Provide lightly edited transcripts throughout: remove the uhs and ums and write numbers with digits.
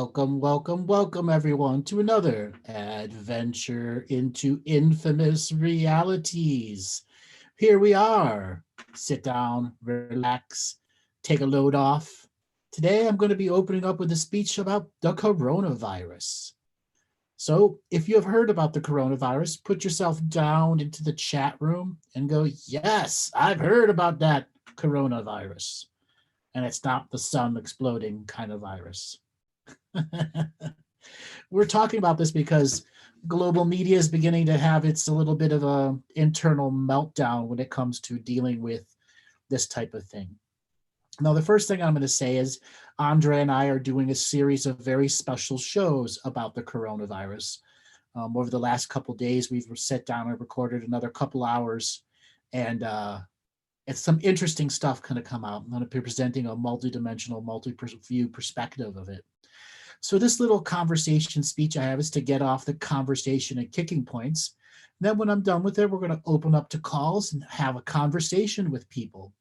Welcome, welcome, welcome, everyone, to another adventure into infamous realities. Here we are. Sit down, relax, take a load off. Today, I'm going to be opening up with a speech about the coronavirus. So, if you have heard about the coronavirus, put yourself down into the chat room and go, yes, I've heard about that coronavirus. And it's not the sun exploding kind of virus. We're talking about this because global media is beginning to have its a little bit of a internal meltdown when it comes to dealing with this type of thing. Now, the first thing I'm going to say is Andre and I are doing a series of very special shows about the coronavirus. Over the last couple of days, we've sat down and recorded another couple hours, and it's some interesting stuff going to come out. I'm going to be presenting a multi-dimensional, multi-view perspective of it. So this little conversation speech I have is to get off the conversation and kicking points. Then when I'm done with it, we're going to open up to calls and have a conversation with people.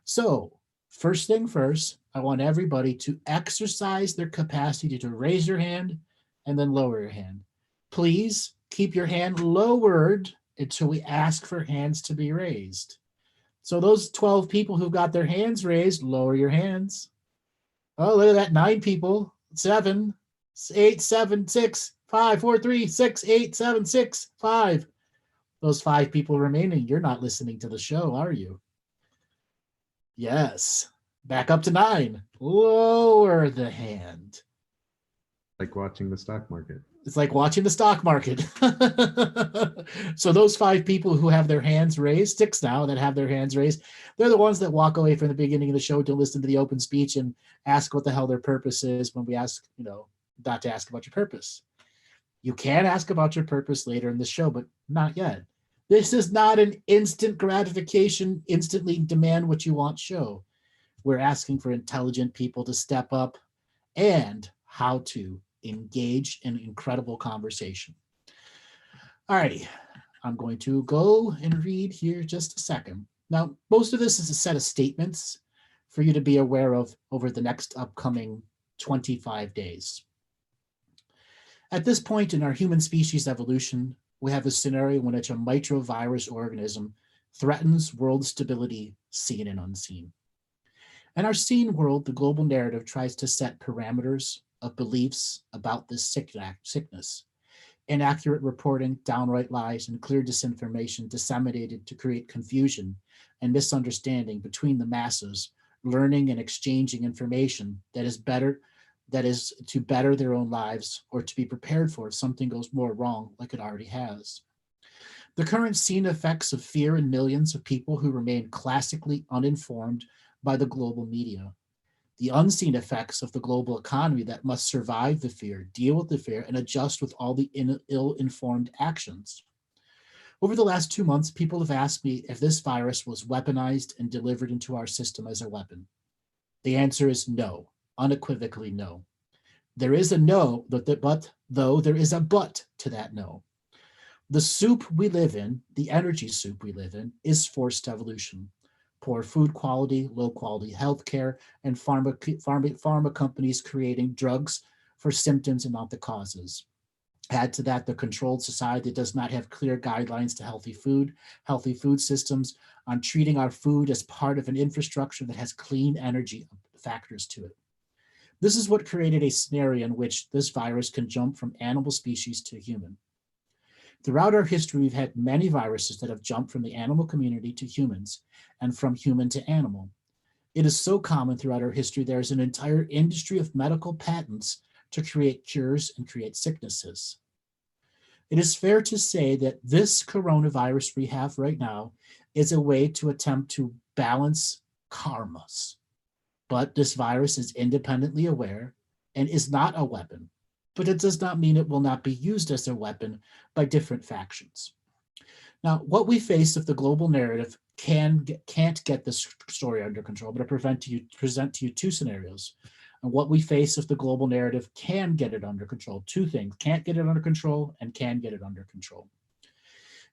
So first thing first, I want everybody to exercise their capacity to raise your hand and then lower your hand. Please keep your hand lowered until we ask for hands to be raised. So those 12 people who got their hands raised, lower your hands. Oh, look at that, 9 people. 7, 8, 7, 6, 5, 4, 3, 6, 8, 7, 6, 5. Those 5 people remaining, you're not listening to the show, are you? Yes. Back up to 9. Lower the hand. Like watching the stock market. It's like watching the stock market. So those 5 people who have their hands raised, 6 now that have their hands raised, they're the ones that walk away from the beginning of the show to listen to the open speech and ask what the hell their purpose is when we ask, not to ask about your purpose. You can ask about your purpose later in the show, but not yet. This is not an instant gratification, instantly demand what you want show. We're asking for intelligent people to step up and how to engage in incredible conversation. All righty, I'm going to go and read here just a second. Now, most of this is a set of statements for you to be aware of over the next upcoming 25 days. At this point in our human species evolution, we have a scenario in which a microvirus organism threatens world stability, seen and unseen. In our seen world, the global narrative tries to set parameters of beliefs about this sickness. Inaccurate reporting, downright lies, and clear disinformation disseminated to create confusion and misunderstanding between the masses, learning and exchanging information that is to better their own lives or to be prepared for if something goes more wrong like it already has. The current seen effects of fear in millions of people who remain classically uninformed by the global media. The unseen effects of the global economy that must survive the fear, deal with the fear, and adjust with all the ill-informed actions. Over the last 2 months, people have asked me if this virus was weaponized and delivered into our system as a weapon. The answer is no, unequivocally no. There is a no, but there is a but to that no. The soup we live in, the energy soup we live in, is forced evolution. Poor food quality, low quality healthcare, and pharma companies creating drugs for symptoms and not the causes. Add to that the controlled society that does not have clear guidelines to healthy food systems on treating our food as part of an infrastructure that has clean energy factors to it. This is what created a scenario in which this virus can jump from animal species to human. Throughout our history, we've had many viruses that have jumped from the animal community to humans and from human to animal. It is so common throughout our history, there is an entire industry of medical patents to create cures and create sicknesses. It is fair to say that this coronavirus we have right now is a way to attempt to balance karmas. But this virus is independently aware and is not a weapon. But it does not mean it will not be used as a weapon by different factions. Now, what we face if the global narrative can't get this story under control, but I present to you 2 scenarios. And what we face if the global narrative can get it under control. 2 things, can't get it under control and can get it under control.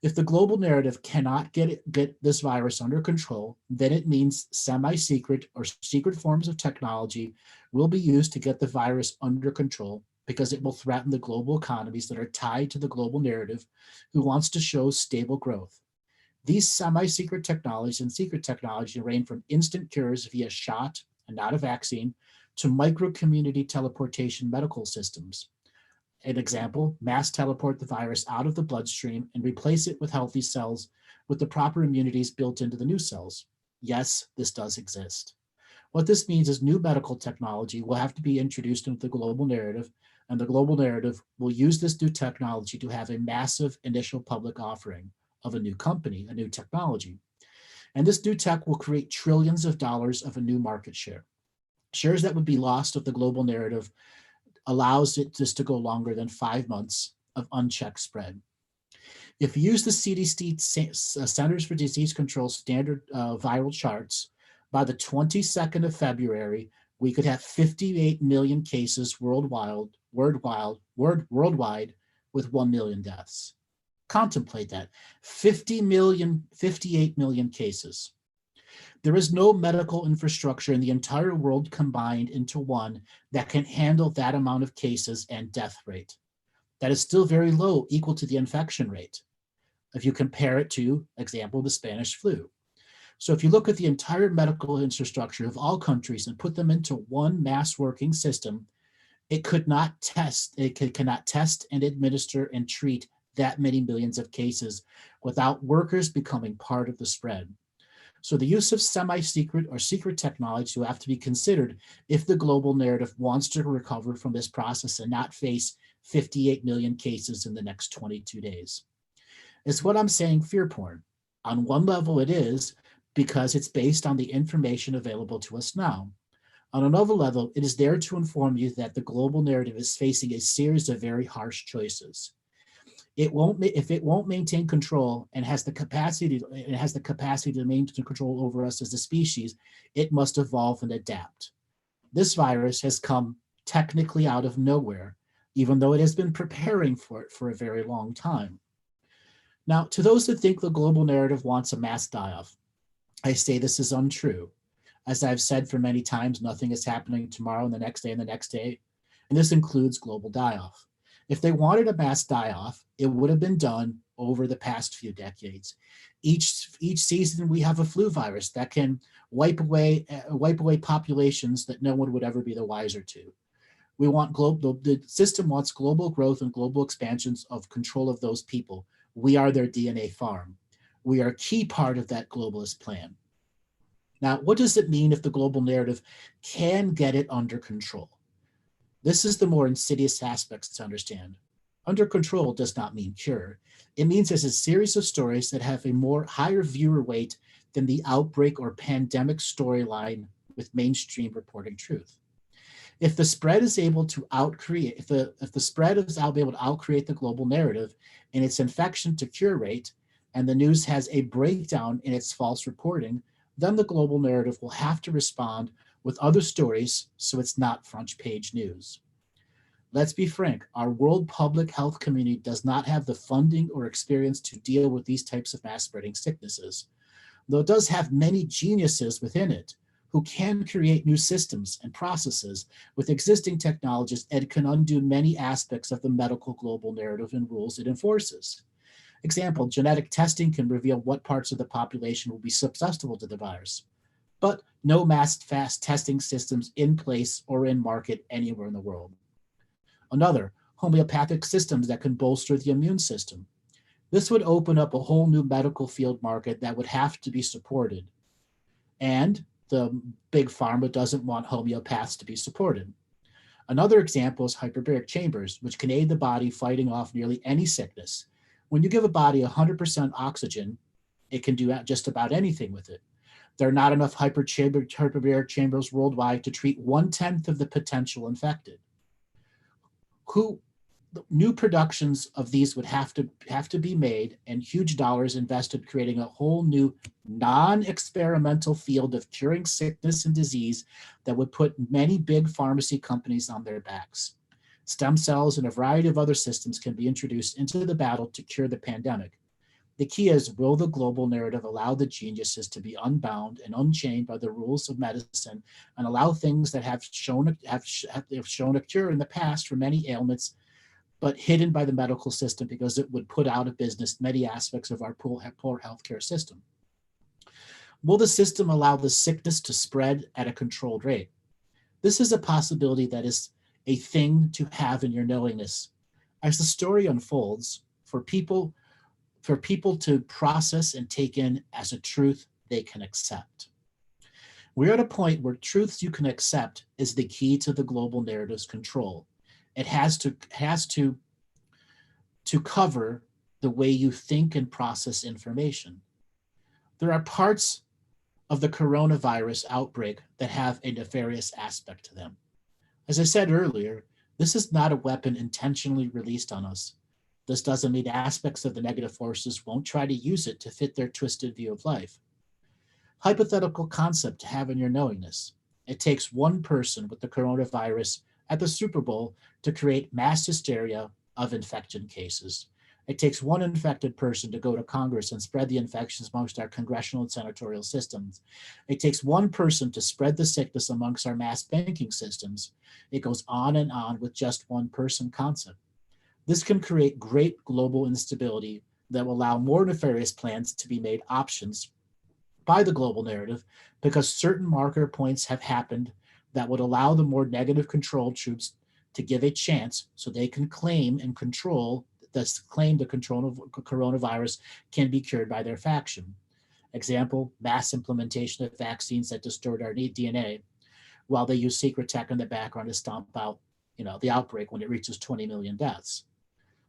If the global narrative cannot get this virus under control, then it means semi-secret or secret forms of technology will be used to get the virus under control because it will threaten the global economies that are tied to the global narrative who wants to show stable growth. These semi-secret technologies and secret technology range from instant cures via shot and not a vaccine to micro-community teleportation medical systems. An example, mass teleport the virus out of the bloodstream and replace it with healthy cells with the proper immunities built into the new cells. Yes, this does exist. What this means is new medical technology will have to be introduced into the global narrative, and the global narrative will use this new technology to have a massive initial public offering of a new company, a new technology. And this new tech will create trillions of dollars of a new market share. Shares that would be lost if the global narrative allows it just to go longer than 5 months of unchecked spread. If you use the CDC Centers for Disease Control standard viral charts, by the 22nd of February, we could have 58 million cases worldwide with 1 million deaths. Contemplate that, 58 million cases. There is no medical infrastructure in the entire world combined into one that can handle that amount of cases and death rate. That is still very low, equal to the infection rate. If you compare it to, example, the Spanish flu. So if you look at the entire medical infrastructure of all countries and put them into one mass working system, it cannot test and administer and treat that many millions of cases without workers becoming part of the spread. So the use of semi-secret or secret technology will have to be considered if the global narrative wants to recover from this process and not face 58 million cases in the next 22 days. It's what I'm saying fear porn. On one level it is because it's based on the information available to us now. On another level, it is there to inform you that the global narrative is facing a series of very harsh choices. If it won't maintain control and has the capacity to maintain control over us as a species, it must evolve and adapt. This virus has come technically out of nowhere, even though it has been preparing for it for a very long time. Now, to those that think the global narrative wants a mass die-off, I say this is untrue. As I've said for many times, nothing is happening tomorrow and the next day and the next day, and this includes global die-off. If they wanted a mass die-off, it would have been done over the past few decades. Each season we have a flu virus that can wipe away populations that no one would ever be the wiser to. We want the system wants global growth and global expansions of control of those people. We are their DNA farm. We are a key part of that globalist plan. Now, what does it mean if the global narrative can get it under control? This is the more insidious aspects to understand. Under control does not mean cure. It means there's a series of stories that have a higher viewer weight than the outbreak or pandemic storyline with mainstream reporting truth. If the spread is able to outcreate, if the spread is able to outcreate the global narrative in its infection to cure rate, and the news has a breakdown in its false reporting, then the global narrative will have to respond with other stories so it's not front page news. Let's be frank, our world public health community does not have the funding or experience to deal with these types of mass spreading sicknesses, though it does have many geniuses within it who can create new systems and processes with existing technologies and can undo many aspects of the medical global narrative and rules it enforces. Example, genetic testing can reveal what parts of the population will be susceptible to the virus, but no mass fast testing systems in place or in market anywhere in the world. Another, homeopathic systems that can bolster the immune system. This would open up a whole new medical field market that would have to be supported. And the big pharma doesn't want homeopaths to be supported. Another example is hyperbaric chambers, which can aid the body fighting off nearly any sickness. When you give a body 100% oxygen, it can do just about anything with it. There are not enough hyperbaric chambers worldwide to treat 1/10 of the potential infected. New productions of these would have to be made and huge dollars invested creating a whole new non-experimental field of curing sickness and disease that would put many big pharmacy companies on their backs. Stem cells and a variety of other systems can be introduced into the battle to cure the pandemic. The key is, will the global narrative allow the geniuses to be unbound and unchained by the rules of medicine and allow things that have shown a cure in the past for many ailments, but hidden by the medical system because it would put out of business many aspects of our poor healthcare system? Will the system allow the sickness to spread at a controlled rate? This is a possibility that is a thing to have in your knowingness. As the story unfolds, for people to process and take in as a truth they can accept. We're at a point where truths you can accept is the key to the global narrative's control. It has to cover the way you think and process information. There are parts of the coronavirus outbreak that have a nefarious aspect to them. As I said earlier, this is not a weapon intentionally released on us. This doesn't mean aspects of the negative forces won't try to use it to fit their twisted view of life. Hypothetical concept to have in your knowingness. It takes one person with the coronavirus at the Super Bowl to create mass hysteria of infection cases. It takes one infected person to go to Congress and spread the infections amongst our congressional and senatorial systems. It takes one person to spread the sickness amongst our mass banking systems. It goes on and on with just one person concept. This can create great global instability that will allow more nefarious plans to be made options by the global narrative because certain marker points have happened that would allow the more negative control troops to give a chance so they can claim the coronavirus can be cured by their faction. Example, mass implementation of vaccines that distort our DNA while they use secret tech in the background to stomp out, the outbreak when it reaches 20 million deaths.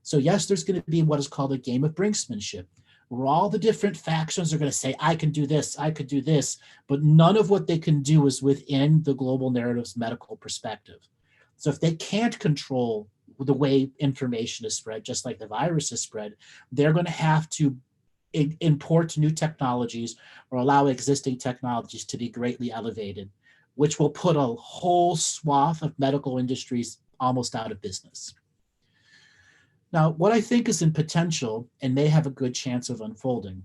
So yes, there's going to be what is called a game of brinksmanship, where all the different factions are going to say, I can do this, I could do this, but none of what they can do is within the global narrative's medical perspective. So if they can't control the way information is spread, just like the virus is spread, they're going to have to import new technologies or allow existing technologies to be greatly elevated, which will put a whole swath of medical industries almost out of business. Now, what I think is in potential and may have a good chance of unfolding,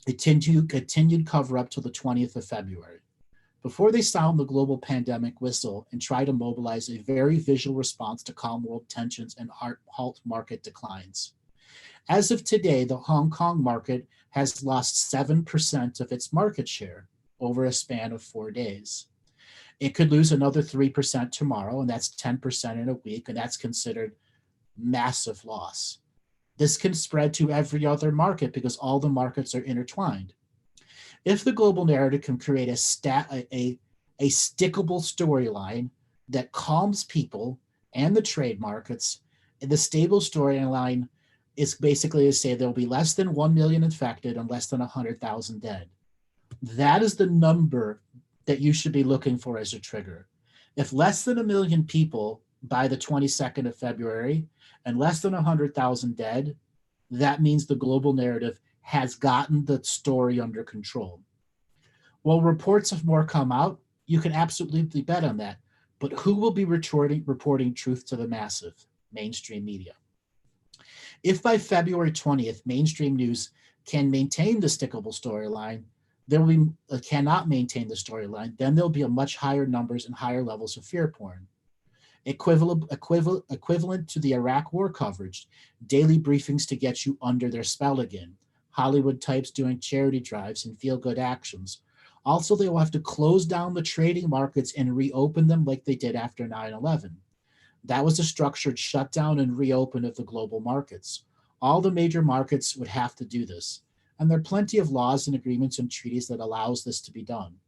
continued cover up till the 20th of February. Before they sound the global pandemic whistle and try to mobilize a very visual response to calm world tensions and halt market declines. As of today, the Hong Kong market has lost 7% of its market share over a span of 4 days. It could lose another 3% tomorrow, and that's 10% in a week, and that's considered massive loss. This can spread to every other market because all the markets are intertwined. If the global narrative can create a stickable storyline that calms people and the trade markets, the stable storyline is basically to say there will be less than 1 million infected and less than 100,000 dead. That is the number that you should be looking for as a trigger. If less than 1 million people by the 22nd of February and less than 100,000 dead, that means the global narrative has gotten the story under control. While reports of more come out, you can absolutely bet on that. But who will be reporting truth to the massive? Mainstream media. If by February 20th, mainstream news can maintain the stickable storyline, cannot maintain the storyline, then there'll be a much higher numbers and higher levels of fear porn. Equivalent to the Iraq war coverage, daily briefings to get you under their spell again, Hollywood types doing charity drives and feel-good actions. Also, they will have to close down the trading markets and reopen them like they did after 9/11. That was a structured shutdown and reopen of the global markets. All the major markets would have to do this. And there are plenty of laws and agreements and treaties that allows this to be done.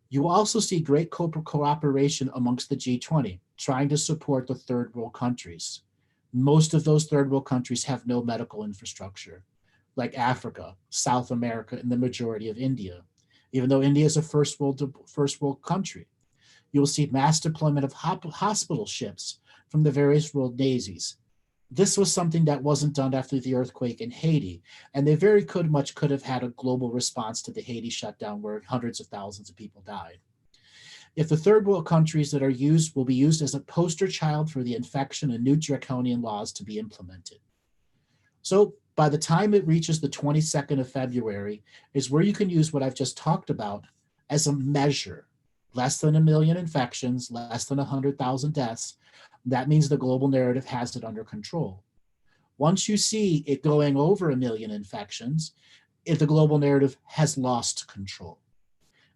You will also see great cooperation amongst the G20, trying to support the third world countries. Most of those third world countries have no medical infrastructure, like Africa, South America, and the majority of India, even though India is a first world country. You will see mass deployment of hospital ships from the various world navies. This was something that wasn't done after the earthquake in Haiti, and they very could have had a global response to the Haiti shutdown where hundreds of thousands of people died. If the third world countries that are used will be used as a poster child for the infection and new draconian laws to be implemented. So by the time it reaches the 22nd of February is where you can use what I've just talked about as a measure. Less than 1 million infections, less than 100,000 deaths. That means the global narrative has it under control. Once you see it going over 1 million infections, if the global narrative has lost control.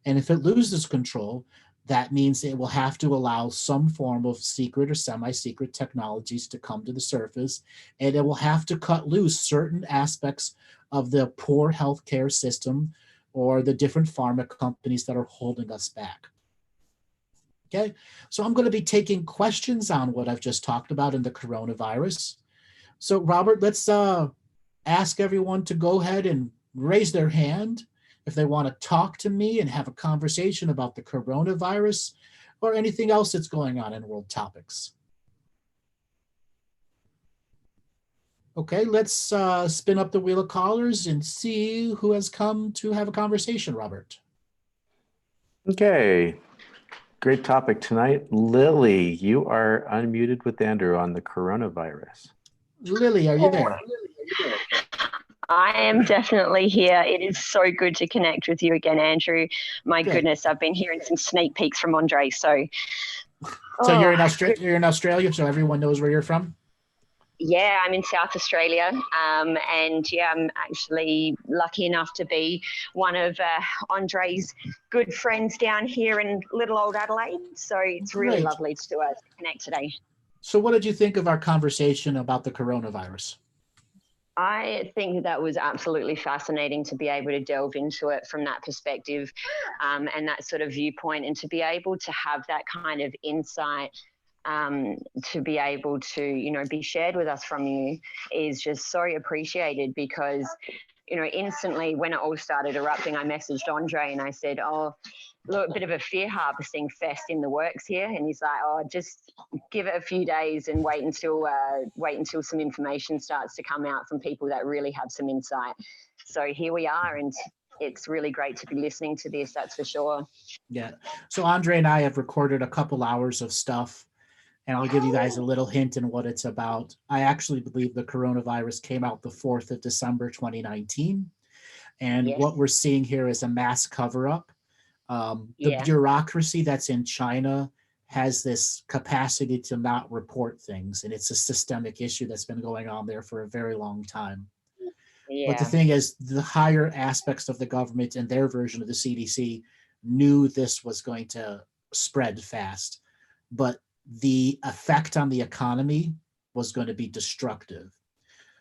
And if it loses control, that means it will have to allow some form of secret or semi-secret technologies to come to the surface, and it will have to cut loose certain aspects of the poor healthcare system or the different pharma companies that are holding us back. Okay, so I'm going to be taking questions on what I've just talked about in the coronavirus. So Robert, let's ask everyone to go ahead and raise their hand if they want to talk to me and have a conversation about the coronavirus or anything else that's going on in world topics. Okay, let's spin up the wheel of callers and see who has come to have a conversation, Robert. Okay, great topic tonight. Lily, you are unmuted with Andrew on the coronavirus. Lily, are you there? I am definitely here. It is so good to connect with you again, Andrew. My Good. goodness, I've been hearing some sneak peeks from Andre. So you're in Australia, so everyone knows where you're from? Yeah, I'm in South Australia, and yeah, I'm actually lucky enough to be one of Andre's good friends down here in little old Adelaide. So it's really Great. lovely to connect today. So what did you think of our conversation about the coronavirus? I think that was absolutely fascinating to be able to delve into it from that perspective, and that sort of viewpoint, and to be able to have that kind of insight to be able to, be shared with us from you is just so appreciated, because, instantly when it all started erupting, I messaged Andre and I said, oh, look, a bit of a fear harvesting fest in the works here. And he's like, oh, just give it a few days and wait until some information starts to come out from people that really have some insight. So here we are, and it's really great to be listening to this, that's for sure. Yeah. So Andre and I have recorded a couple hours of stuff, and I'll give you guys a little hint in what it's about. I actually believe the coronavirus came out the 4th of December, 2019. And Yes. what we're seeing here is a mass cover-up. The Yeah. bureaucracy that's in China has this capacity to not report things, and it's a systemic issue that's been going on there for a very long time. Yeah. But the thing is, the higher aspects of the government and their version of the CDC knew this was going to spread fast, but the effect on the economy was going to be destructive.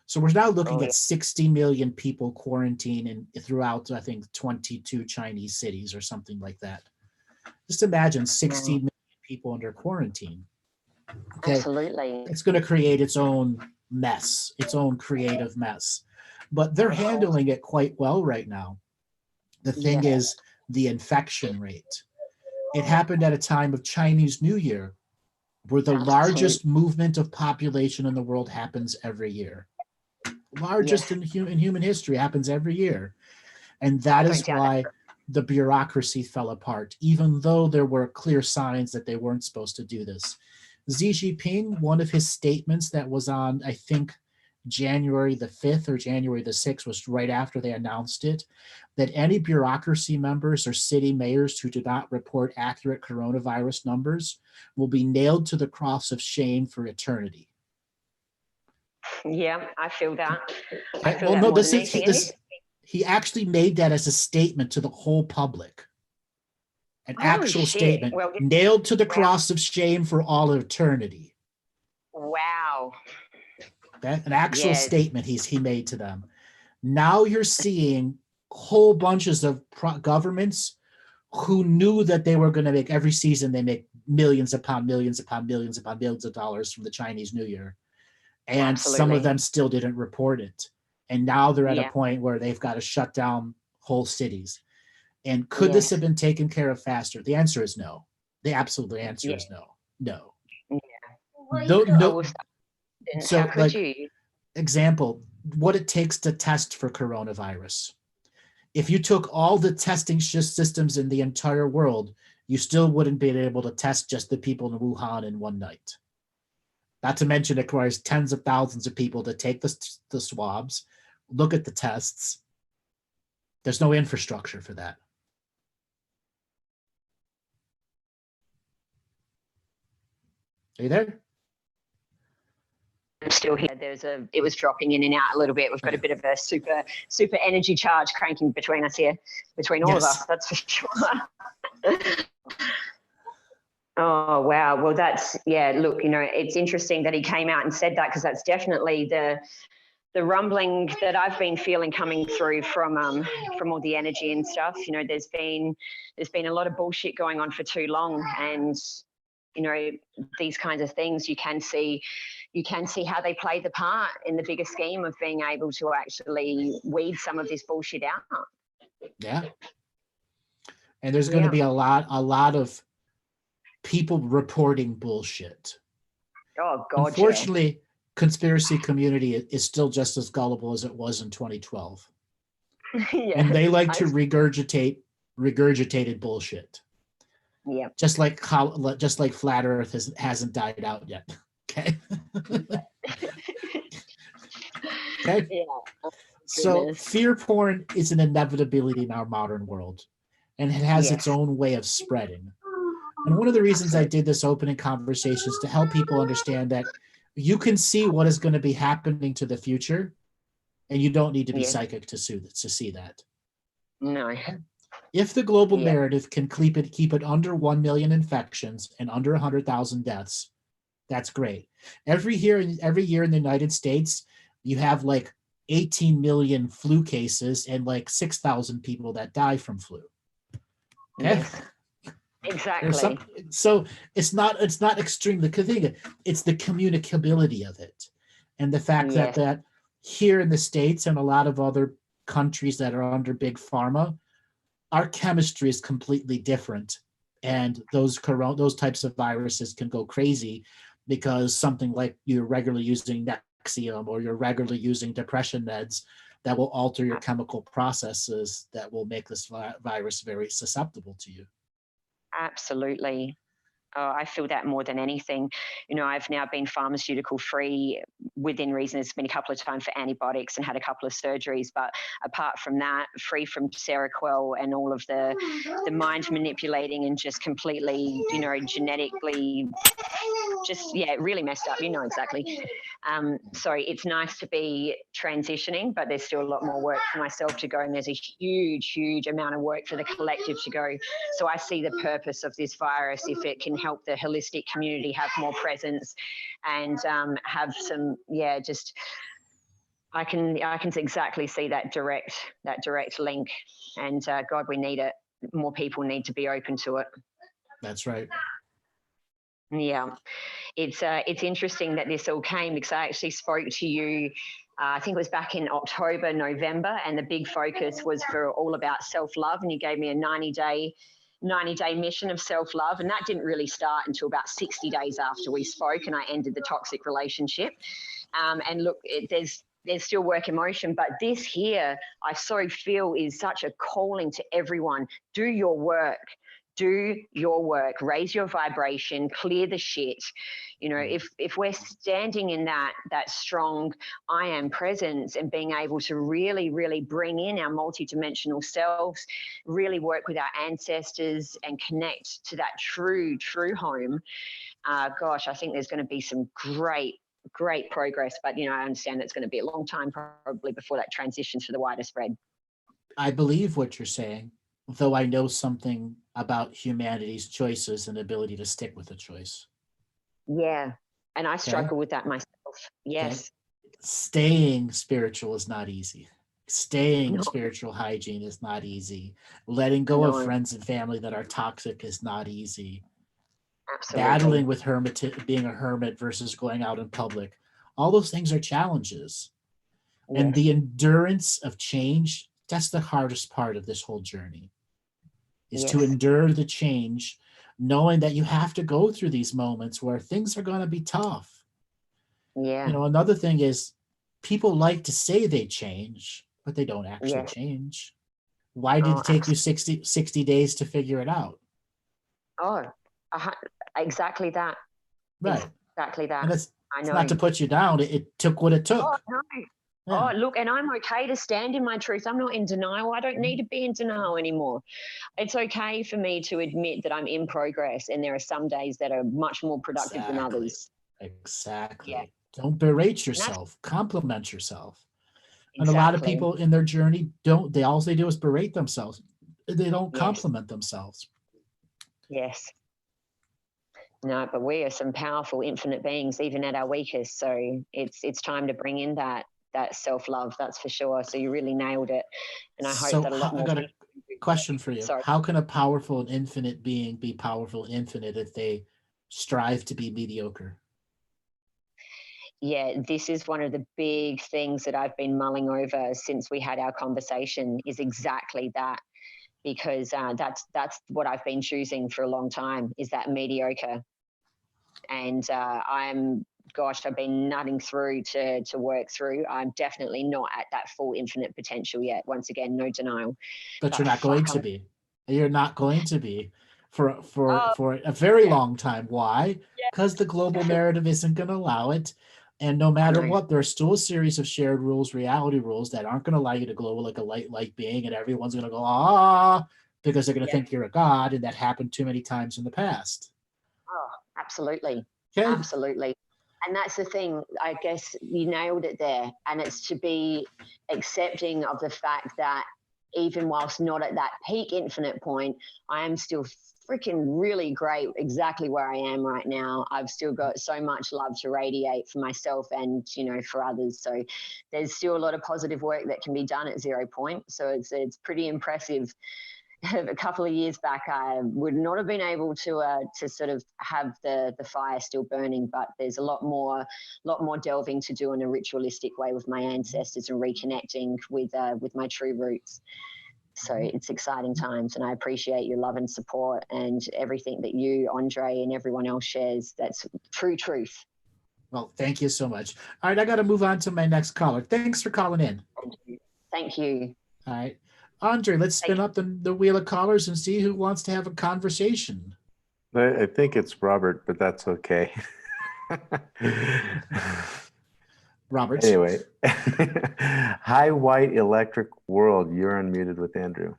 So we're now looking at 60 million people quarantined throughout, I think, 22 Chinese cities or something like that. Just imagine 60 million people under quarantine. Okay? Absolutely. It's going to create its own mess, its own creative mess. But they're handling it quite well right now. The thing is the infection rate. It happened at a time of Chinese New Year, where the largest movement of population in the world happens every year. Largest in human history, happens every year. And that is why the bureaucracy fell apart, even though there were clear signs that they weren't supposed to do this. Xi Jinping, one of his statements that was on, I think, January the 5th or January the 6th, was right after they announced it, that any bureaucracy members or city mayors who do not report accurate coronavirus numbers will be nailed to the cross of shame for eternity. Yeah, I feel that. He actually made that as a statement to the whole public. An actual statement, nailed to the cross of shame for all eternity. Wow. Okay? An actual statement he made to them. Now you're seeing whole bunches of governments who knew that they were going to make, every season they make millions upon millions upon millions upon millions of dollars from the Chinese New Year. And some of them still didn't report it. And now they're at a point where they've got to shut down whole cities. And could this have been taken care of faster? The answer is no. The absolute answer is no. No. Yeah. So, example, what it takes to test for coronavirus. If you took all the testing systems in the entire world, you still wouldn't be able to test just the people in Wuhan in one night. Not to mention it requires tens of thousands of people to take the swabs, look at the tests. There's no infrastructure for that. Are you there? I'm still here. It was dropping in and out a little bit. We've got a bit of a super energy charge cranking between us here, between all of us, that's for sure. Oh, wow. Well, look, it's interesting that he came out and said that, because that's definitely the rumbling that I've been feeling coming through from all the energy and stuff. There's been a lot of bullshit going on for too long, and these kinds of things, you can see how they play the part in the bigger scheme of being able to actually weed some of this bullshit out. Yeah. And there's going to be a lot of people reporting bullshit. Oh God. Unfortunately, conspiracy community is still just as gullible as it was in 2012. And they like to regurgitated bullshit. Yeah. Just like flat Earth hasn't died out yet. Okay. Okay. Yeah. So fear porn is an inevitability in our modern world, and it has its own way of spreading. And one of the reasons I did this opening conversation is to help people understand that you can see what is going to be happening to the future, and you don't need to be psychic to see that. No. If the global narrative can keep it under 1 million infections and under 100,000 deaths, that's great. Every year in the United States, you have like 18 million flu cases and like 6,000 people that die from flu. Okay. Yes. Exactly. So it's not extreme. The thing, it's the communicability of it, and the fact that here in the States and a lot of other countries that are under big pharma, our chemistry is completely different, and those types of viruses can go crazy because something like you're regularly using Nexium or you're regularly using depression meds that will alter your chemical processes that will make this virus very susceptible to you. Absolutely. Oh, I feel that more than anything. I've now been pharmaceutical free within reason. It's been a couple of times for antibiotics and had a couple of surgeries. But apart from that, free from Seroquel and all of the mind manipulating and just completely, genetically really messed up. Exactly. So it's nice to be transitioning, but there's still a lot more work for myself to go. And there's a huge, huge amount of work for the collective to go. So I see the purpose of this virus, if it can help the holistic community have more presence and have some, I can exactly see that direct link. And God, we need it. More people need to be open to it. That's right. Yeah, it's interesting that this all came, because I actually spoke to you, I think it was back in October, November, and the big focus was for all about self-love, and you gave me a 90-day mission of self-love, and that didn't really start until about 60 days after we spoke, and I ended the toxic relationship. And look, there's still work in motion, but this here, I so feel is such a calling to everyone. Do your work. Do your work, raise your vibration, clear the shit. If we're standing in that strong I am presence and being able to really, really bring in our multidimensional selves, really work with our ancestors and connect to that true home, gosh, I think there's going to be some great progress. But, I understand it's going to be a long time probably before that transitions to the wider spread. I believe what you're saying, though I know something about humanity's choices and ability to stick with a choice. Yeah. And I struggle with that myself. Yes. Okay. Staying spiritual is not easy. Staying spiritual hygiene is not easy. Letting go of friends and family that are toxic is not easy. Absolutely. Battling with being a hermit versus going out in public. All those things are challenges. Yeah. And the endurance of change, that's the hardest part of this whole journey, is to endure the change, knowing that you have to go through these moments where things are going to be tough. Yeah. Another thing is people like to say they change, but they don't actually change. Why did it take you 60 days to figure it out? Oh, exactly that. Right. Exactly that. And it's not to put you down. It took what it took. Oh, no. Yeah. Oh, look, and I'm okay to stand in my truth. I'm not in denial. I don't need to be in denial anymore. It's okay for me to admit that I'm in progress, and there are some days that are much more productive than others. Exactly. Yeah. Don't berate And that's yourself. Compliment yourself. And a lot of exactly. people in their journey don't. They all they do is berate themselves. They don't Yes. compliment themselves. Yes. No, but we are some powerful, infinite beings, even at our weakest. So it's time to bring in that self-love. That's for sure. So you really nailed it, and I hope So that a lot I more got a people do that. question for you. Sorry. How can a powerful and infinite being be powerful and infinite if they strive to be mediocre? Yeah, this is one of the big things that I've been mulling over since we had our conversation. Is exactly that, because that's what I've been choosing for a long time. Is that mediocre, and I've been nutting through to work through. I'm definitely not at that full infinite potential yet. Once again, no denial. But you're But not going fuck, to I'm be. You're not going to be for oh for a very yeah, long time. Why? yeah. Because the global narrative isn't going to allow it. And no I matter know. what, there's still a series of shared rules, reality rules that aren't going to allow you to glow like a light being, and everyone's going to go because they're going to Yeah. think you're a god, and that happened too many times in the past. Oh, absolutely. Okay. Absolutely. And that's the thing, I guess you nailed it there. And it's to be accepting of the fact that even whilst not at that peak infinite point, I am still freaking really great exactly where I am right now. I've still got so much love to radiate for myself and, for others. So there's still a lot of positive work that can be done at 0 point. So it's pretty impressive. A couple of years back, I would not have been able to sort of have the fire still burning, but there's a lot more delving to do in a ritualistic way with my ancestors and reconnecting with my true roots. So it's exciting times, and I appreciate your love and support and everything that you, Andre, and everyone else shares. That's true truth. Well, thank you so much. All right, I got to move on to my next caller. Thanks for calling in. Thank you. Thank you. All right. Andre, let's spin up the wheel of callers and see who wants to have a conversation. I think it's Robert, but that's okay. Robert. Anyway, hi, White Electric World. You're unmuted with Andrew.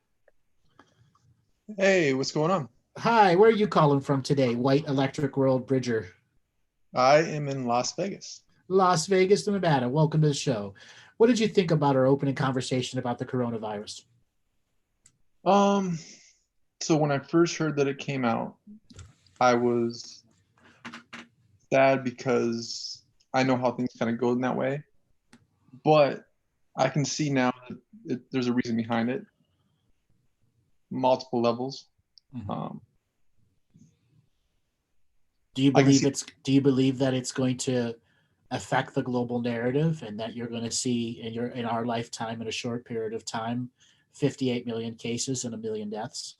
Hey, what's going on? Hi, where are you calling from today, White Electric World Bridger? I am in Las Vegas. Las Vegas, Nevada. Welcome to the show. What did you think about our opening conversation about the coronavirus? So when I first heard that it came out, I was sad because I know how things kind of go in that way. But I can see now that there's a reason behind it, multiple levels. Mm-hmm. Do you believe that it's going to affect the global narrative, and that you're going to see in our lifetime, in a short period of time, 58 million cases and 1 million deaths?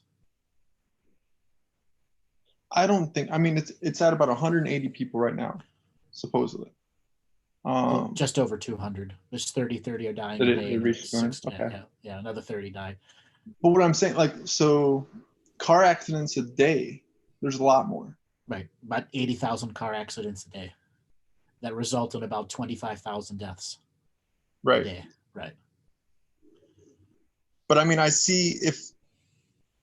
I don't think. I mean, it's at about 180 people right now, supposedly. Just over 200. There's 30 are dying Did a day. it reach 60, okay. Yeah, another 30 died. But what I'm saying, so car accidents a day, there's a lot more. Right, about 80,000 car accidents a day that result in about 25,000 deaths a day. Right. But I mean, I see if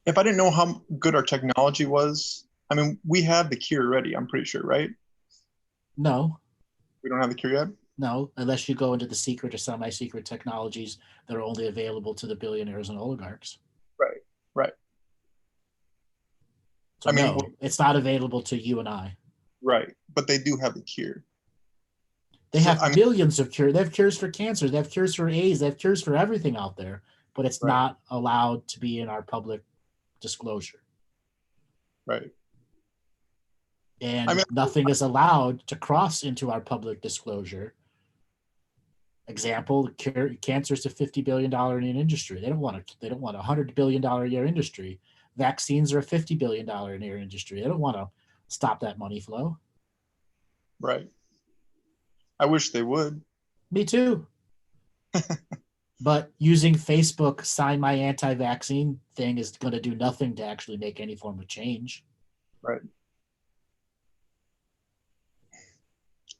I didn't know how good our technology was, I mean, we have the cure already, I'm pretty sure, right? No. We don't have the cure yet? No, unless you go into the secret or semi-secret technologies that are only available to the billionaires and oligarchs. Right. So it's not available to you and I. Right, but they do have the cure. They have billions of cures. They have cures for cancer. They have cures for AIDS. They have cures for everything out there, but it's not allowed to be in our public disclosure. Right. And nothing is allowed to cross into our public disclosure. Example: cancer is a $50 billion industry. They don't want a $100 billion a year industry. Vaccines are a $50 billion a year industry. They don't want to stop that money flow. Right. I wish they would. Me too. But using Facebook sign my anti-vaccine thing is going to do nothing to actually make any form of change. Right.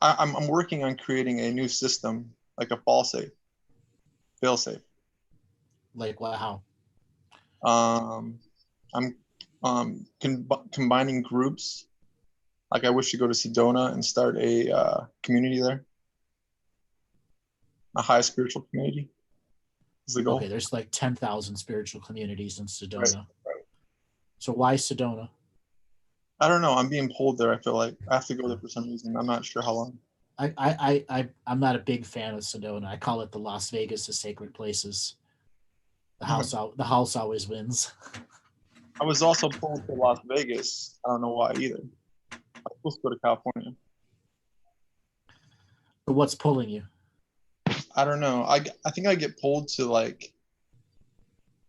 I'm working on creating a new system, like a fall safe, failsafe. Like wow. I'm combining groups. Like I wish to go to Sedona and start a community there, a high spiritual community is the goal. Okay, there's like 10,000 spiritual communities in Sedona. Right. So why Sedona? I don't know. I'm being pulled there. I feel like I have to go there for some reason. I'm not sure how long. I'm not a big fan of Sedona. I call it the Las Vegas of sacred places. The house always wins. I was also pulled to Las Vegas. I don't know why either. I was supposed to go to California. But what's pulling you? I don't know. I think I get pulled to like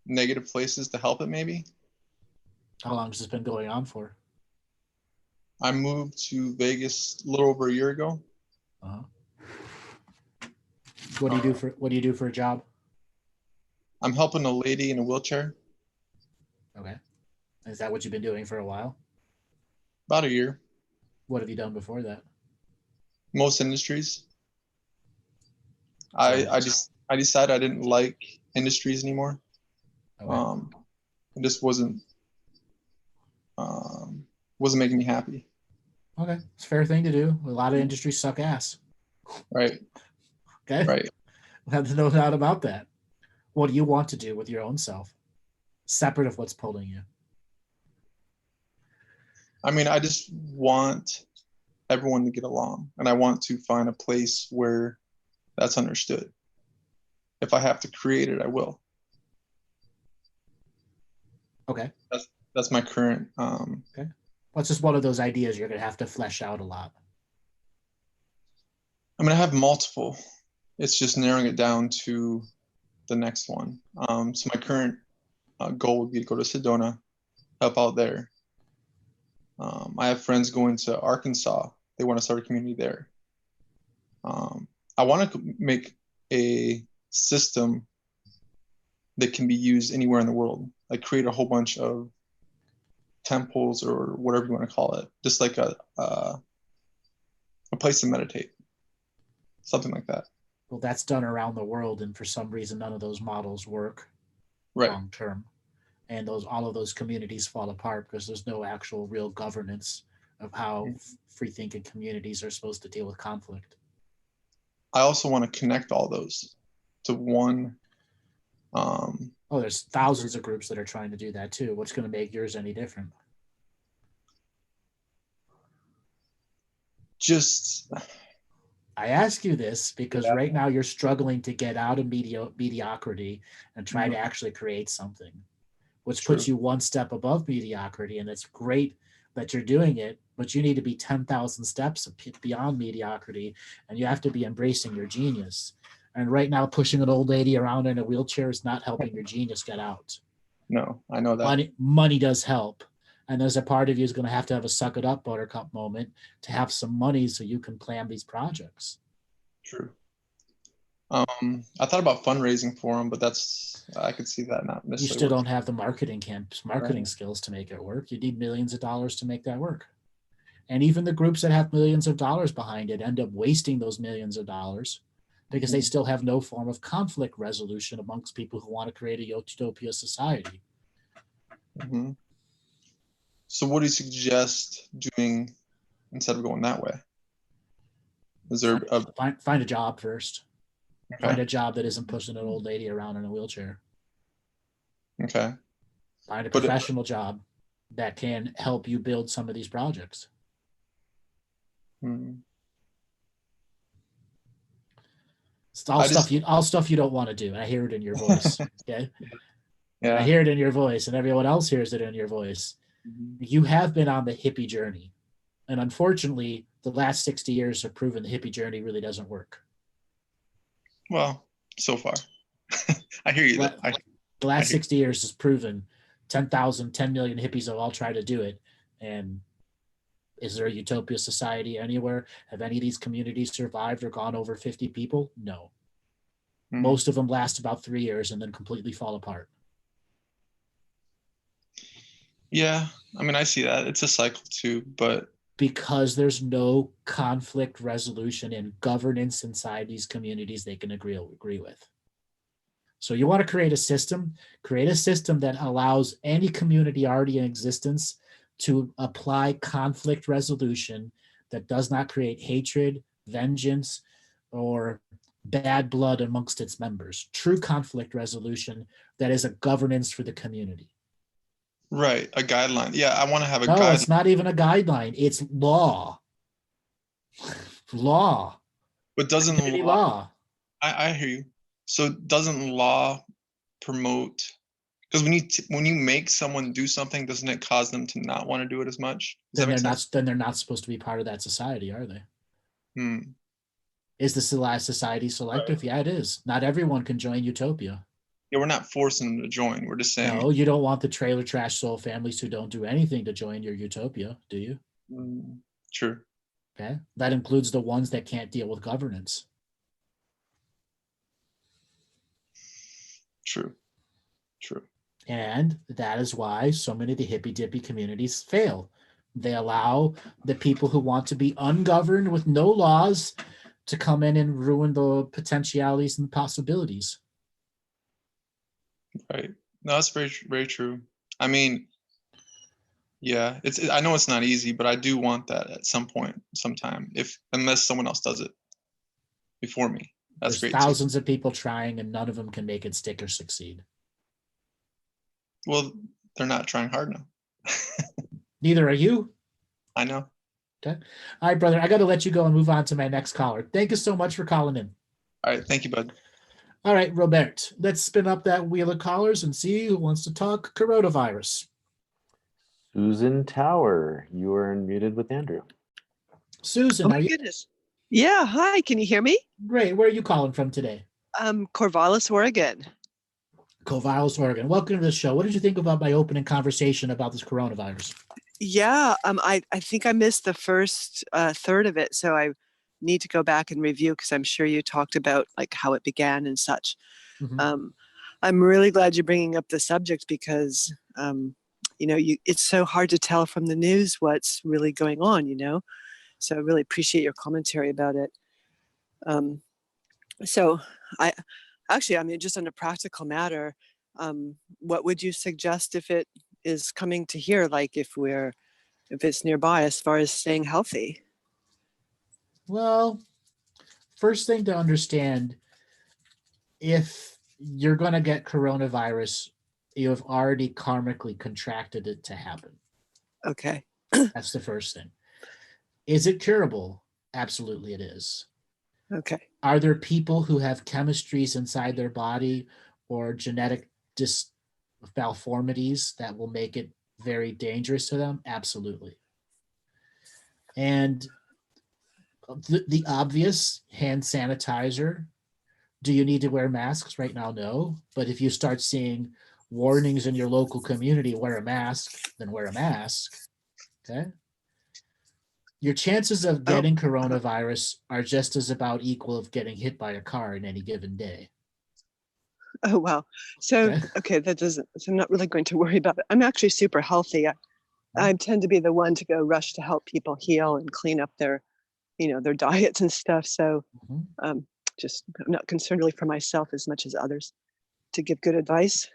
negative places to help it maybe. How long has this been going on for? I moved to Vegas a little over a year ago. Uh-huh. What do you do for a job? I'm helping a lady in a wheelchair. Okay. Is that what you've been doing for a while? About a year. What have you done before that? Most industries. I decided I didn't like industries anymore. Okay. It just wasn't making me happy. Okay. It's a fair thing to do. A lot of industries suck ass. Right. Okay. Right. Have no doubt about that. What do you want to do with your own self? Separate of what's pulling you. I mean, I just want everyone to get along, and I want to find a place where that's understood. If I have to create it, I will. Okay. That's my current. Okay. Well, it's just one of those ideas you're going to have to flesh out a lot. I mean, I have multiple. It's just narrowing it down to the next one. So my current goal would be to go to Sedona, help out there. I have friends going to Arkansas. They want to start a community there. I want to make a system that can be used anywhere in the world. Like create a whole bunch of temples or whatever you want to call it, just like a place to meditate, something like that. Well, that's done around the world, and for some reason, none of those models work long term, and all of those communities fall apart because there's no actual real governance of how free thinking communities are supposed to deal with conflict. I also want to connect all those to one. There's thousands of groups that are trying to do that too. What's going to make yours any different? I ask you this because right now you're struggling to get out of mediocrity and try to actually create something, which puts you one step above mediocrity. And it's great that you're doing it, but you need to be 10,000 steps beyond mediocrity, and you have to be embracing your genius. And right now, pushing an old lady around in a wheelchair is not helping your genius get out. No, I know that. Money does help. And there's a part of you is going to have a suck it up buttercup moment to have some money so you can plan these projects. True. I thought about fundraising for them, but I could see that not necessarily. You still don't have the marketing skills to make it work. You need millions of dollars to make that work. And even the groups that have millions of dollars behind it end up wasting those millions of dollars because they still have no form of conflict resolution amongst people who want to create a utopia society. Mm-hmm. So what do you suggest doing instead of going that way? Is there find a job first. Okay. Find a job that isn't pushing an old lady around in a wheelchair. Okay. Find a professional job that can help you build some of these projects. It's all stuff you don't want to do. And I hear it in your voice. Okay. Yeah. I hear it in your voice, and everyone else hears it in your voice. You have been on the hippie journey. And unfortunately, the last 60 years have proven the hippie journey really doesn't work. Well, so far. I hear you. The last 60 years has proven 10 million hippies have all tried to do it. And is there a utopia society anywhere? Have any of these communities survived or gone over 50 people? No. Most of them last about 3 years and then completely fall apart. Yeah, I mean, I see that. It's a cycle too, but because there's no conflict resolution and governance inside these communities they can agree with. So you want to create a system that allows any community already in existence to apply conflict resolution that does not create hatred, vengeance, or bad blood amongst its members. True conflict resolution that is a governance for the community. Right, a guideline. Yeah, I want to have a No, guideline. it's not even a guideline. It's law. Law. But doesn't Community law, law. I hear you. So doesn't law promote, because when you make someone do something, doesn't it cause them to not want to do it as much? Does that Then make they're sense? not. Then they're not supposed to be part of that society, are they? Hmm. Is the society selective? Yeah, it is. Not everyone can join Utopia. Yeah, we're not forcing them to join. We're just saying. No, you don't want the trailer trash soul families who don't do anything to join your Utopia, do you? True. Okay. That includes the ones that can't deal with governance. True. True. And that is why so many of the hippy dippy communities fail. They allow the people who want to be ungoverned with no laws to come in and ruin the potentialities and the possibilities. Right. No, that's very, very true. I mean, yeah, I know it's not easy, but I do want that at some point, sometime, unless someone else does it before me. That's There's great too. thousands of people trying and none of them can make it stick or succeed. Well, they're not trying hard enough. Neither are you. I know. Okay. All right, brother. I got to let you go and move on to my next caller. Thank you so much for calling in. All right. Thank you, bud. All right, Robert. Let's spin up that wheel of callers and see who wants to talk coronavirus. Susan Tower, you are unmuted with Andrew. Susan, Oh my are you goodness. Yeah, hi, can you hear me? great? Where are you calling from today? Corvallis, Oregon. Corvallis, Oregon. Welcome to the show. What did you think about my opening conversation about this coronavirus? Yeah, I think I missed the first third of it, so I need to go back and review because I'm sure you talked about like how it began and such. Mhm. I'm really glad you're bringing up the subject because it's so hard to tell from the news what's really going on, So I really appreciate your commentary about it. So just on a practical matter, what would you suggest if it is coming to here, like if it's nearby, as far as staying healthy? Well, first thing to understand, if you're going to get coronavirus, you have already karmically contracted it to happen. Okay. That's the first thing. Is it curable? Absolutely it is. Okay. Are there people who have chemistries inside their body or genetic malformities that will make it very dangerous to them? Absolutely. And the obvious, hand sanitizer. Do you need to wear masks right now? No. But if you start seeing warnings in your local community, wear a mask, then wear a mask. Okay. Your chances of getting coronavirus are just as about equal of getting hit by a car in any given day. Oh, wow. So, okay, so I'm not really going to worry about it. I'm actually super healthy. I tend to be the one to go rush to help people heal and clean up their diets and stuff. So I'm not concerned really for myself as much as others to give good advice.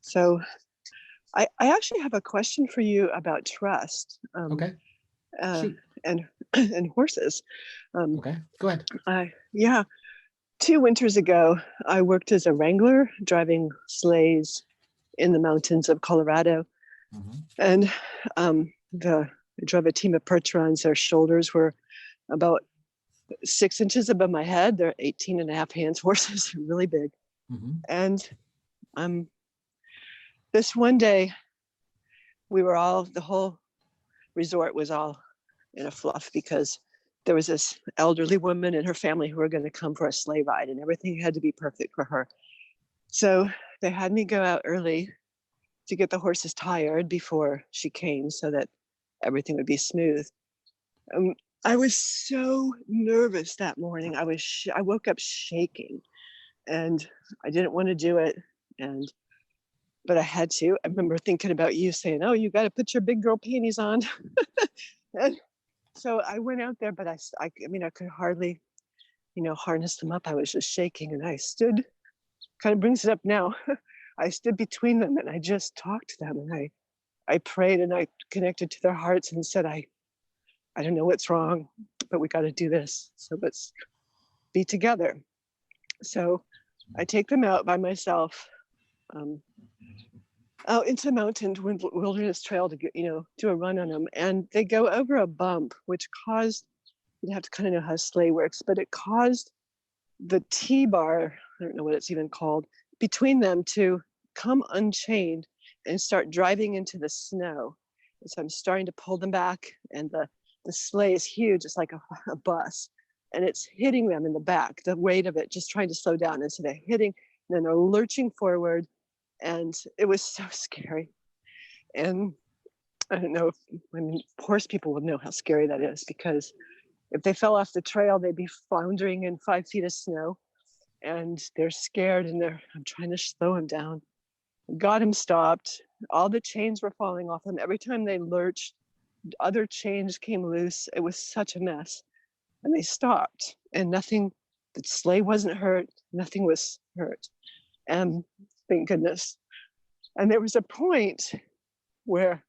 So I actually have a question for you about trust. Okay. And horses. Okay, go ahead. 2 winters ago, I worked as a wrangler driving sleighs in the mountains of Colorado. And I drove a team of Percherons. Their shoulders were about 6 inches above my head. They're 18 and a half hands horses, really big. And this one day, the whole resort was all in a fluff because there was this elderly woman and her family who were going to come for a sleigh ride, and everything had to be perfect for her. So they had me go out early to get the horses tired before she came so that everything would be smooth. I was so nervous that morning. I woke up shaking and I didn't want to do it. But I had to. I remember thinking about you saying, "Oh, you got to put your big girl panties on." And so I went out there, but I could hardly, harness them up. I was just shaking, and I stood kind of brings it up now. I stood between them and I just talked to them, and I prayed and I connected to their hearts and said, I don't know what's wrong, but we got to do this. So let's be together. So I take them out by myself, out into the mountain wilderness trail to get, do a run on them. And they go over a bump, which caused, you'd have to kind of know how sleigh works, but it caused the T-bar, I don't know what it's even called, between them to come unchained and start driving into the snow. And so I'm starting to pull them back, and the sleigh is huge. It's like a bus, and it's hitting them in the back, the weight of it, just trying to slow down. And so they're hitting, and then they're lurching forward, and it was so scary. And I don't know horse people would know how scary that is, because if they fell off the trail, they'd be floundering in 5 feet of snow, and they're scared, and I'm trying to slow them down. Got him stopped. All the chains were falling off them. Every time they lurched, other chains came loose. It was such a mess. And they stopped, and nothing, the sleigh wasn't hurt. Nothing was hurt. And thank goodness. And there was a point where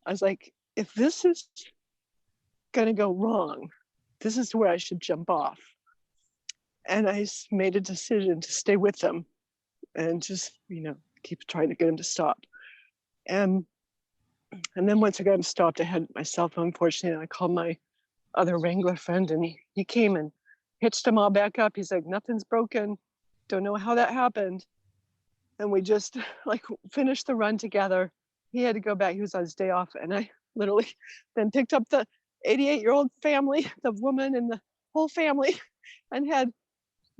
I was like, if this is going to go wrong, this is where I should jump off. And I made a decision to stay with them and just, keep trying to get them to stop. And then once I got them stopped, I had my cell phone, fortunately, and I called my other Wrangler friend, and he came and hitched them all back up. He's like, nothing's broken. Don't know how that happened. And we just finished the run together. He had to go back. He was on his day off. And I literally then picked up the 88-year-old family, the woman and the whole family, and had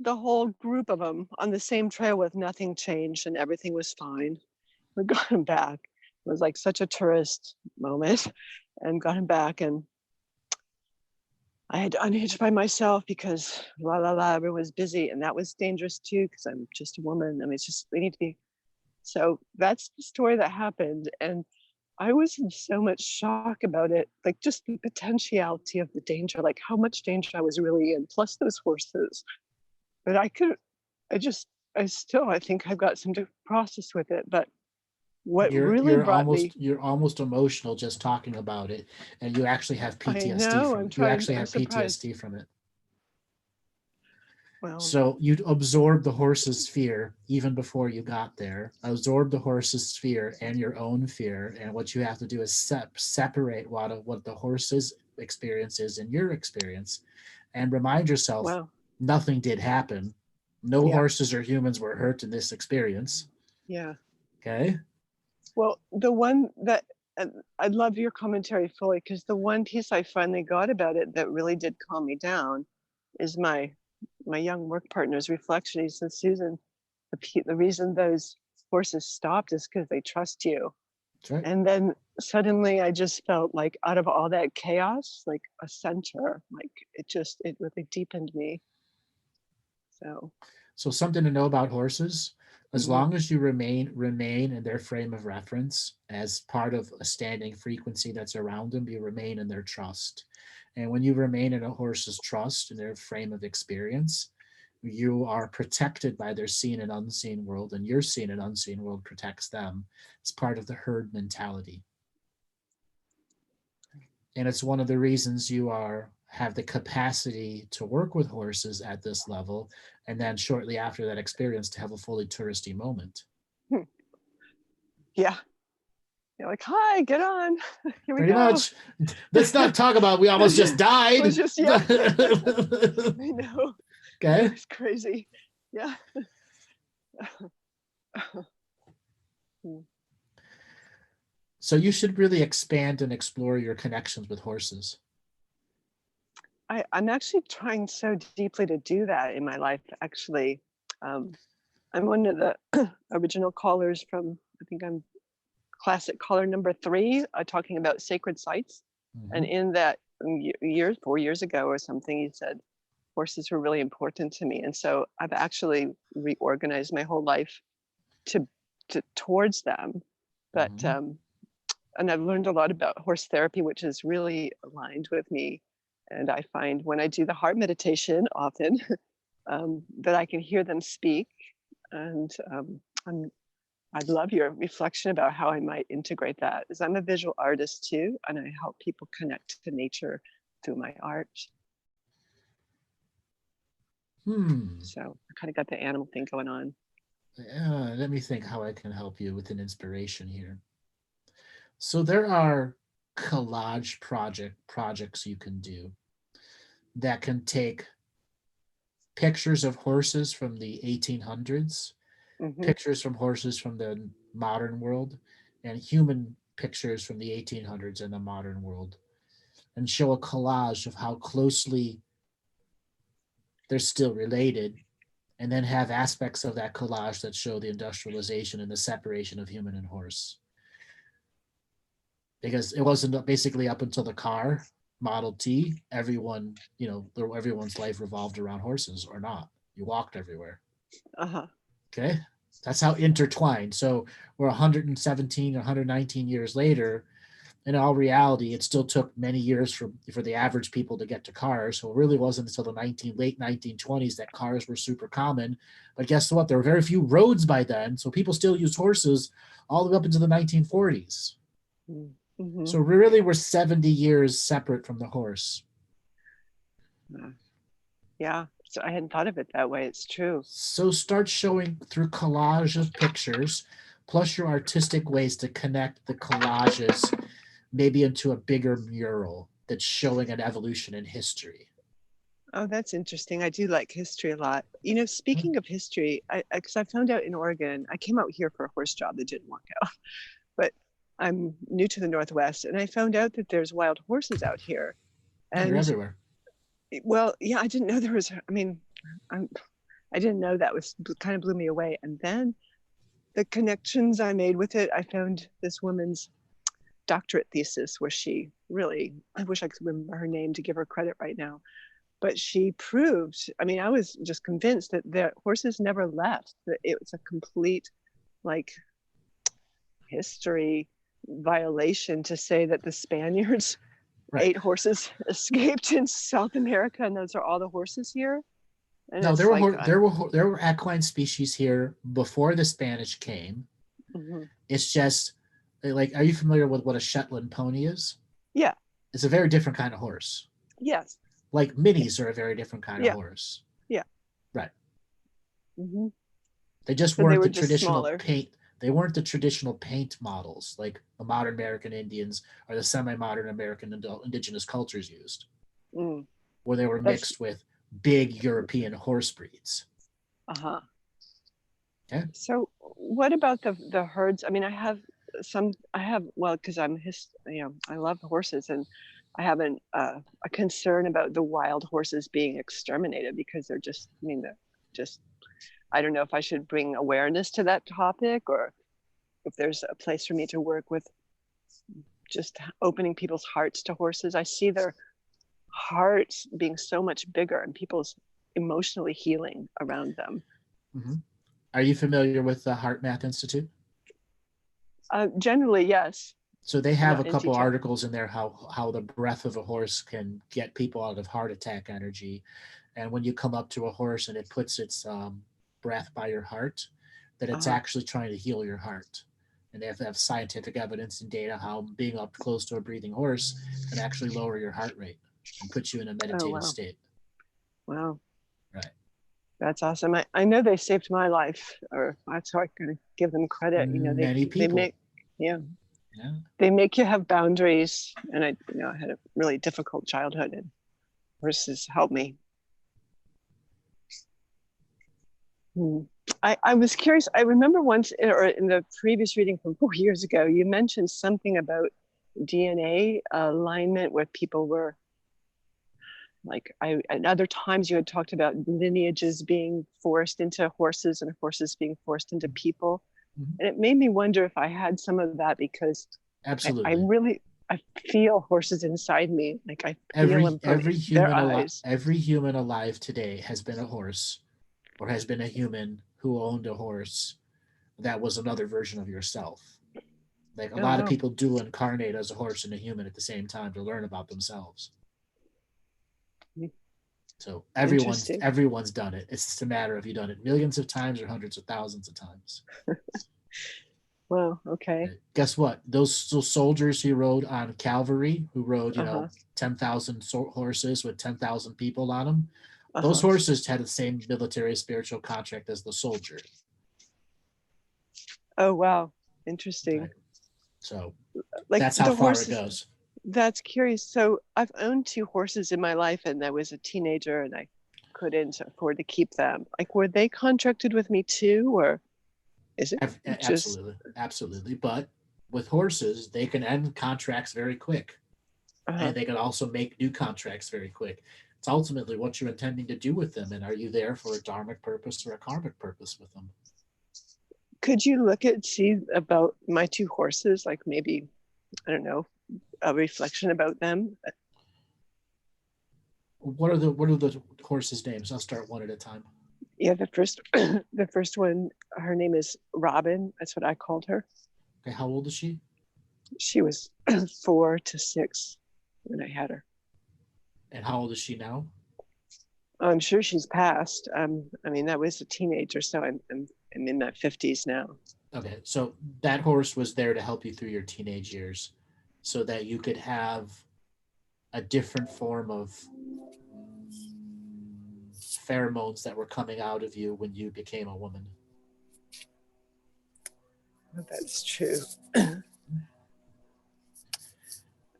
the whole group of them on the same trail with nothing changed, and everything was fine. We got him back. It was like such a tourist moment, and got him back. And I had to unhitch by myself because everyone was busy, and that was dangerous too, because I'm just a woman. I mean, it's just, we need to be. So that's the story that happened. And I was in so much shock about it, like just the potentiality of the danger, like how much danger I was really in, plus those horses. But I think I've got some to process with it. But what really brought me, you're almost emotional just talking about it, and you actually have PTSD from it. Well, so you'd absorb the horse's fear even before you got there, absorb the horse's fear and your own fear, and what you have to do is separate what the horse's experience is and your experience, and remind yourself, nothing did happen. No horses or humans were hurt in this experience. Yeah. Okay. Well, the one that, I'd love your commentary fully, because the one piece I finally got about it that really did calm me down is my young work partner's reflection. He said, Susan, the reason those horses stopped is because they trust you. That's right. And then suddenly I just felt like out of all that chaos, like a center, like it really deepened me. So something to know about horses, as long as you remain in their frame of reference as part of a standing frequency that's around them, you remain in their trust. And when you remain in a horse's trust, in their frame of experience, you are protected by their seen and unseen world, and your seen and unseen world protects them. It's part of the herd mentality. And it's one of the reasons you have the capacity to work with horses at this level, and then shortly after that experience to have a fully touristy moment. Yeah. You're like, hi, get on. Here we Pretty go. much. Let's not talk about we almost just died. It was just, I know. Okay. It's crazy. Yeah. So you should really expand and explore your connections with horses. I'm actually trying so deeply to do that in my life, actually. I'm one of the original callers from, I think I'm classic caller number 3, talking about sacred sites. And in that 4 years ago or something, he said, horses were really important to me. And so I've actually reorganized my whole life towards them. But, and I've learned a lot about horse therapy, which is really aligned with me. And I find when I do the heart meditation often, that I can hear them speak. And I'd love your reflection about how I might integrate that, as I'm a visual artist too, and I help people connect to nature through my art. So I kind of got the animal thing going on. Let me think how I can help you with an inspiration here. So there are collage projects you can do that can take pictures of horses from the 1800s, pictures from horses from the modern world, and human pictures from the 1800s and the modern world, and show a collage of how closely they're still related, and then have aspects of that collage that show the industrialization and the separation of human and horse. Because it wasn't basically up until the car, Model T, everyone, everyone's life revolved around horses or not. You walked everywhere. Okay. That's how intertwined. So we're 117 or 119 years later. In all reality, it still took many years for the average people to get to cars. So it really wasn't until the late 1920s that cars were super common. But guess what? There were very few roads by then. So people still used horses all the way up into the 1940s. So really we're 70 years separate from the horse. Yeah. So I hadn't thought of it that way. It's true. So start showing through collage of pictures, plus your artistic ways to connect the collages maybe into a bigger mural that's showing an evolution in history. Oh, that's interesting. I do like history a lot. Speaking of history, because I found out in Oregon, I came out here for a horse job that didn't work out, but I'm new to the Northwest, and I found out that there's wild horses out here. And they're everywhere. Well, yeah, I didn't know there was, I didn't know that kind of blew me away. And then the connections I made with it, I found this woman's doctorate thesis where she really, I wish I could remember her name to give her credit right now, but she proved, I was just convinced that the horses never left, that it was a complete history violation to say that the Spaniards ate horses, escaped in South America, and those are all the horses here. And no, there were equine species here before the Spanish came. It's just are you familiar with what a Shetland pony is? Yeah. It's a very different kind of horse. Yes. Like minis are a very different kind of horse. Yeah. Right. They just weren't the traditional smaller. paint. They weren't the traditional paint models like the modern American Indians or the semi-modern American indigenous cultures used, where they were mixed with big European horse breeds. Okay. So what about the herds? Because I love horses, and I have a concern about the wild horses being exterminated because they're just, I don't know if I should bring awareness to that topic or if there's a place for me to work with just opening people's hearts to horses. I see their hearts being so much bigger and people's emotionally healing around them. Are you familiar with the Heart Math Institute? Generally, yes. So they have a couple articles in there how the breath of a horse can get people out of heart attack energy. And when you come up to a horse and it puts its breath by your heart, that it's actually trying to heal your heart. And they have to have scientific evidence and data how being up close to a breathing horse can actually lower your heart rate and put you in a meditative state. Wow. Right. That's awesome. I know they saved my life, or that's how I can give them credit. Many people. They make you have boundaries. And I had a really difficult childhood, and horses helped me. I was curious. I remember once, or in the previous reading from 4 years ago, you mentioned something about DNA alignment where people were and other times you had talked about lineages being forced into horses and horses being forced into people. And it made me wonder if I had some of that, because absolutely I feel horses inside me. I feel them from their eyes. Every human alive today has been a horse or has been a human who owned a horse that was another version of yourself. A lot of people do incarnate as a horse and a human at the same time to learn about themselves. So Interesting. everyone's done it. It's just a matter of you done it millions of times or hundreds of thousands of times. Well, okay. Guess what? Those soldiers who rode on cavalry, who rode, 10,000 horses with 10,000 people on them, those horses had the same military spiritual contract as the soldier. Oh, wow. Interesting. Right. So Like that's how the far horses, it goes. That's curious. So I've owned 2 horses in my life, and I was a teenager and I couldn't afford to keep them. Like, were they contracted with me too, or is it just Absolutely. But with horses, they can end contracts very quick. And they can also make new contracts very quick. It's ultimately what you're intending to do with them. And are you there for a dharmic purpose or a karmic purpose with them? Could you see about my 2 horses, like maybe, I don't know, a reflection about them? What are the horses' names? I'll start one at a time. Yeah, the first one, her name is Robin. That's what I called her. Okay, how old is she? She was 4 to 6 when I had her. And how old is she now? I'm sure she's passed. I mean, that was a teenager, so I'm in my 50s now. Okay, so that horse was there to help you through your teenage years so that you could have a different form of pheromones that were coming out of you when you became a woman. That's true.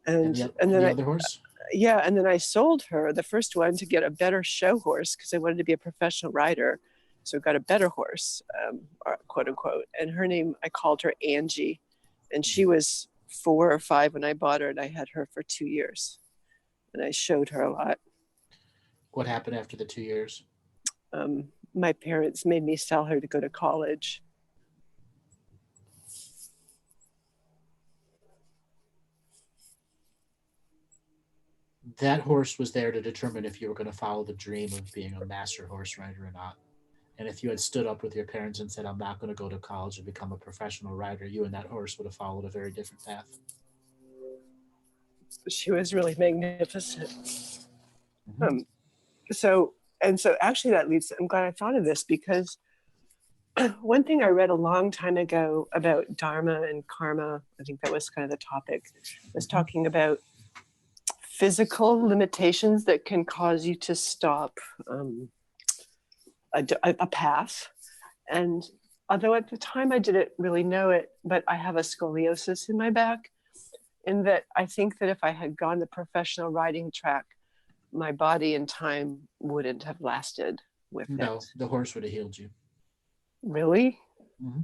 And the other horse? Yeah, and then I sold her, the first one, to get a better show horse because I wanted to be a professional rider. So I got a better horse, quote unquote. And her name, I called her Angie. And she was 4 or 5 when I bought her, and I had her for 2 years. And I showed her a lot. What happened after the 2 years? My parents made me sell her to go to college. That horse was there to determine if you were going to follow the dream of being a master horse rider or not. And if you had stood up with your parents and said, I'm not going to go to college and become a professional rider, you and that horse would have followed a very different path. She was really magnificent. Mm-hmm. So actually that leads, I'm glad I thought of this, because one thing I read a long time ago about dharma and karma, I think that was kind of the topic, was talking about physical limitations that can cause you to stop a path. And although at the time I didn't really know it, but I have a scoliosis in my back, in that I think that if I had gone the professional riding track, my body and time wouldn't have lasted with it. No, the horse would have healed you. Really? Mm-hmm.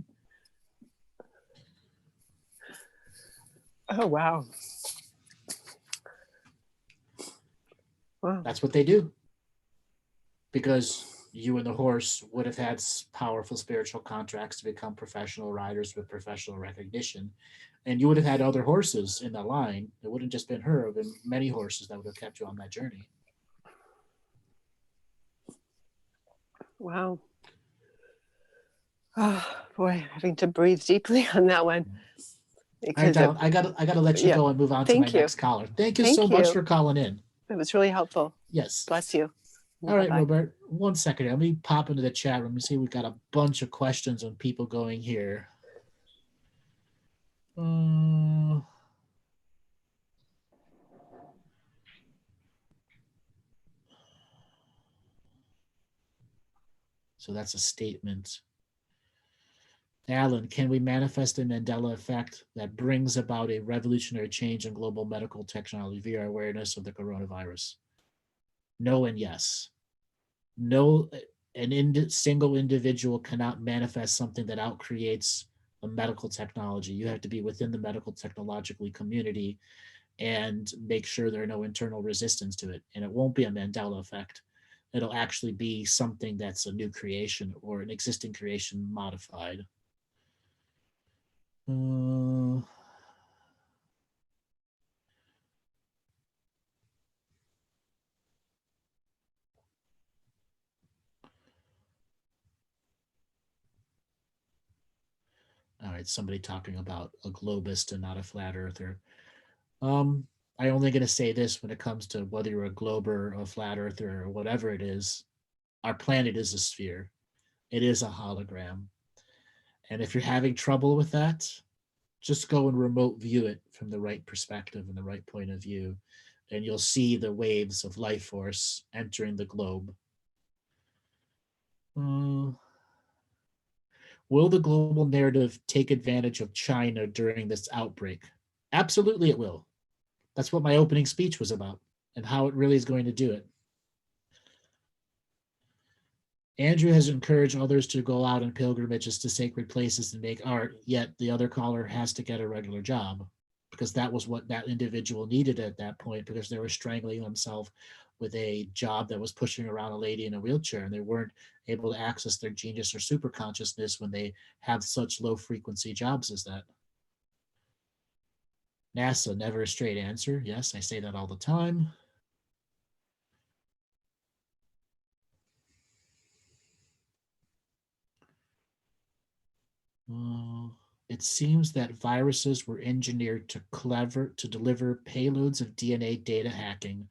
Oh, wow. Wow. That's what they do. Because you and the horse would have had powerful spiritual contracts to become professional riders with professional recognition. And you would have had other horses in the line. It wouldn't just been her. It would have been many horses that would have kept you on that journey. Wow. Oh, boy, having to breathe deeply on that one. I gotta let you go and move on to my next caller. Thank you so much for calling in. It was really helpful. Yes. Bless you. All right, Robert. 1 second. Let me pop into the chat room and see. We've got a bunch of questions on people going here. So that's a statement. Alan, can we manifest a Mandela effect that brings about a revolutionary change in global medical technology via awareness of the coronavirus? No and yes. No, single individual cannot manifest something that outcreates a medical technology. You have to be within the medical technological community and make sure there are no internal resistance to it. And it won't be a Mandela effect. It'll actually be something that's a new creation or an existing creation modified. All right, somebody talking about a globist and not a flat earther. I'm only going to say this when it comes to whether you're a glober, a flat earther, or whatever it is. Our planet is a sphere. It is a hologram. And if you're having trouble with that, just go and remote view it from the right perspective and the right point of view, and you'll see the waves of life force entering the globe. Will the global narrative take advantage of China during this outbreak? Absolutely, it will. That's what my opening speech was about, and how it really is going to do it. Andrew has encouraged others to go out on pilgrimages to sacred places and make art, yet the other caller has to get a regular job, because that was what that individual needed at that point, because they were strangling themselves with a job that was pushing around a lady in a wheelchair, and they weren't able to access their genius or super consciousness when they have such low frequency jobs as that. NASA, never a straight answer. Yes, I say that all the time. It seems that viruses were engineered to deliver payloads of DNA data hacking.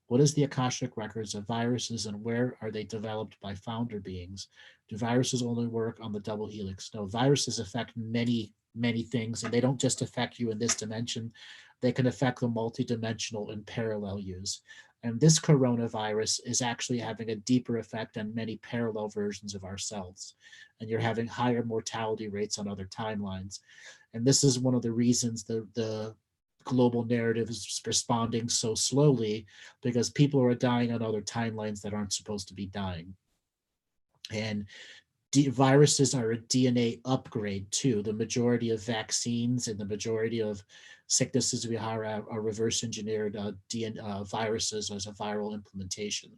What is the Akashic Records of viruses, and where are they developed by founder beings? Do viruses only work on the double helix? No, viruses affect many, many things, and they don't just affect you in this dimension. They can affect the multidimensional and parallel use. And this coronavirus is actually having a deeper effect on many parallel versions of ourselves. And you're having higher mortality rates on other timelines. And this is one of the reasons the global narrative is responding so slowly, because people are dying on other timelines that aren't supposed to be dying. And viruses are a DNA upgrade too. The majority of vaccines and the majority of sicknesses we have are reverse engineered viruses as a viral implementation.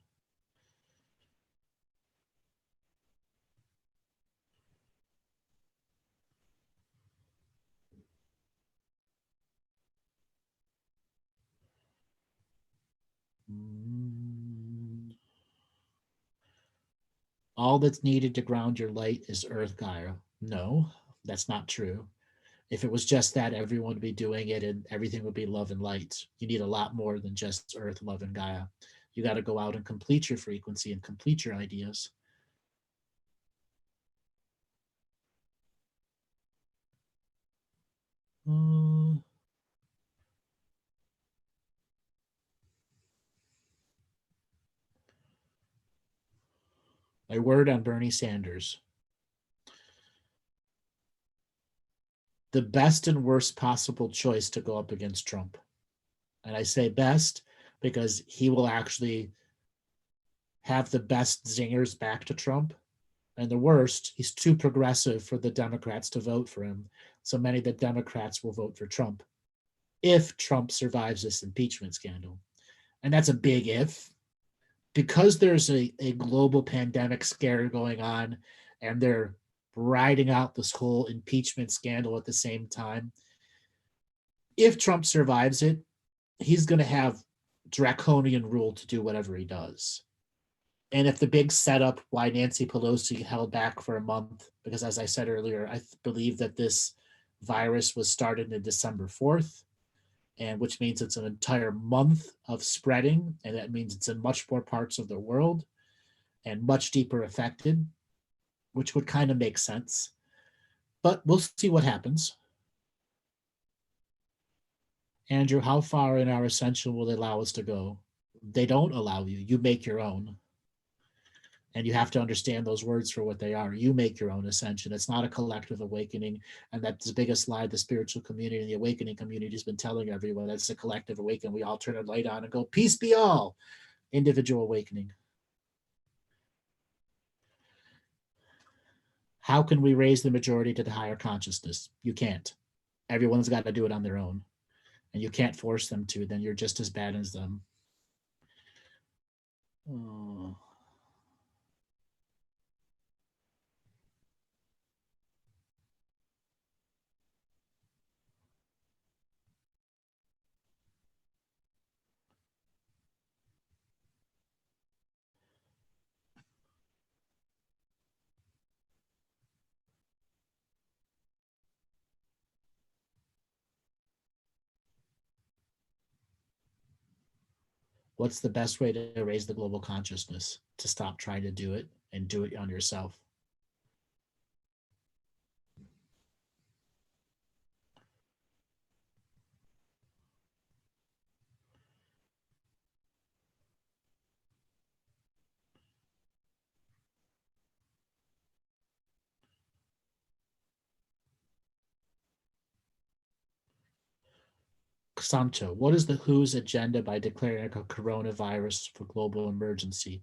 All that's needed to ground your light is Earth Gaia. No, that's not true. If it was just that, everyone would be doing it and everything would be love and light. You need a lot more than just Earth, love, and Gaia. You got to go out and complete your frequency and complete your ideas. My word on Bernie Sanders. The best and worst possible choice to go up against Trump. And I say best because he will actually have the best zingers back to Trump. And the worst, he's too progressive for the Democrats to vote for him. So many of the Democrats will vote for Trump if Trump survives this impeachment scandal. And that's a big if. Because there's a global pandemic scare going on and they're riding out this whole impeachment scandal at the same time, if Trump survives it, he's going to have draconian rule to do whatever he does. And if the big setup why Nancy Pelosi held back for a month, because as I said earlier, I believe that this virus was started on December 4th, and which means it's an entire month of spreading, and that means it's in much more parts of the world and much deeper affected, which would kind of make sense. But we'll see what happens. Andrew, how far in our ascension will they allow us to go? They don't allow you. You make your own. And you have to understand those words for what they are. You make your own ascension. It's not a collective awakening. And that's the biggest lie the spiritual community and the awakening community has been telling everyone. That's a collective awakening. We all turn a light on and go, peace be all. Individual awakening. How can we raise the majority to the higher consciousness? You can't. Everyone's got to do it on their own. And you can't force them to. Then you're just as bad as them. Oh. What's the best way to raise the global consciousness, to stop trying to do it and do it on yourself? Santo, what is the WHO's agenda by declaring a coronavirus for global emergency?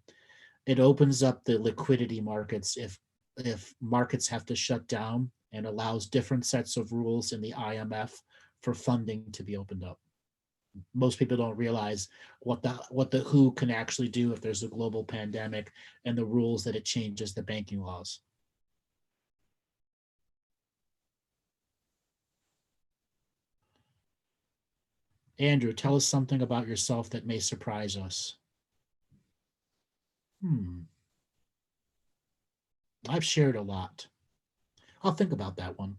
It opens up the liquidity markets if markets have to shut down, and allows different sets of rules in the IMF for funding to be opened up. Most people don't realize what the WHO can actually do if there's a global pandemic, and the rules that it changes the banking laws. Andrew, tell us something about yourself that may surprise us. I've shared a lot. I'll think about that one.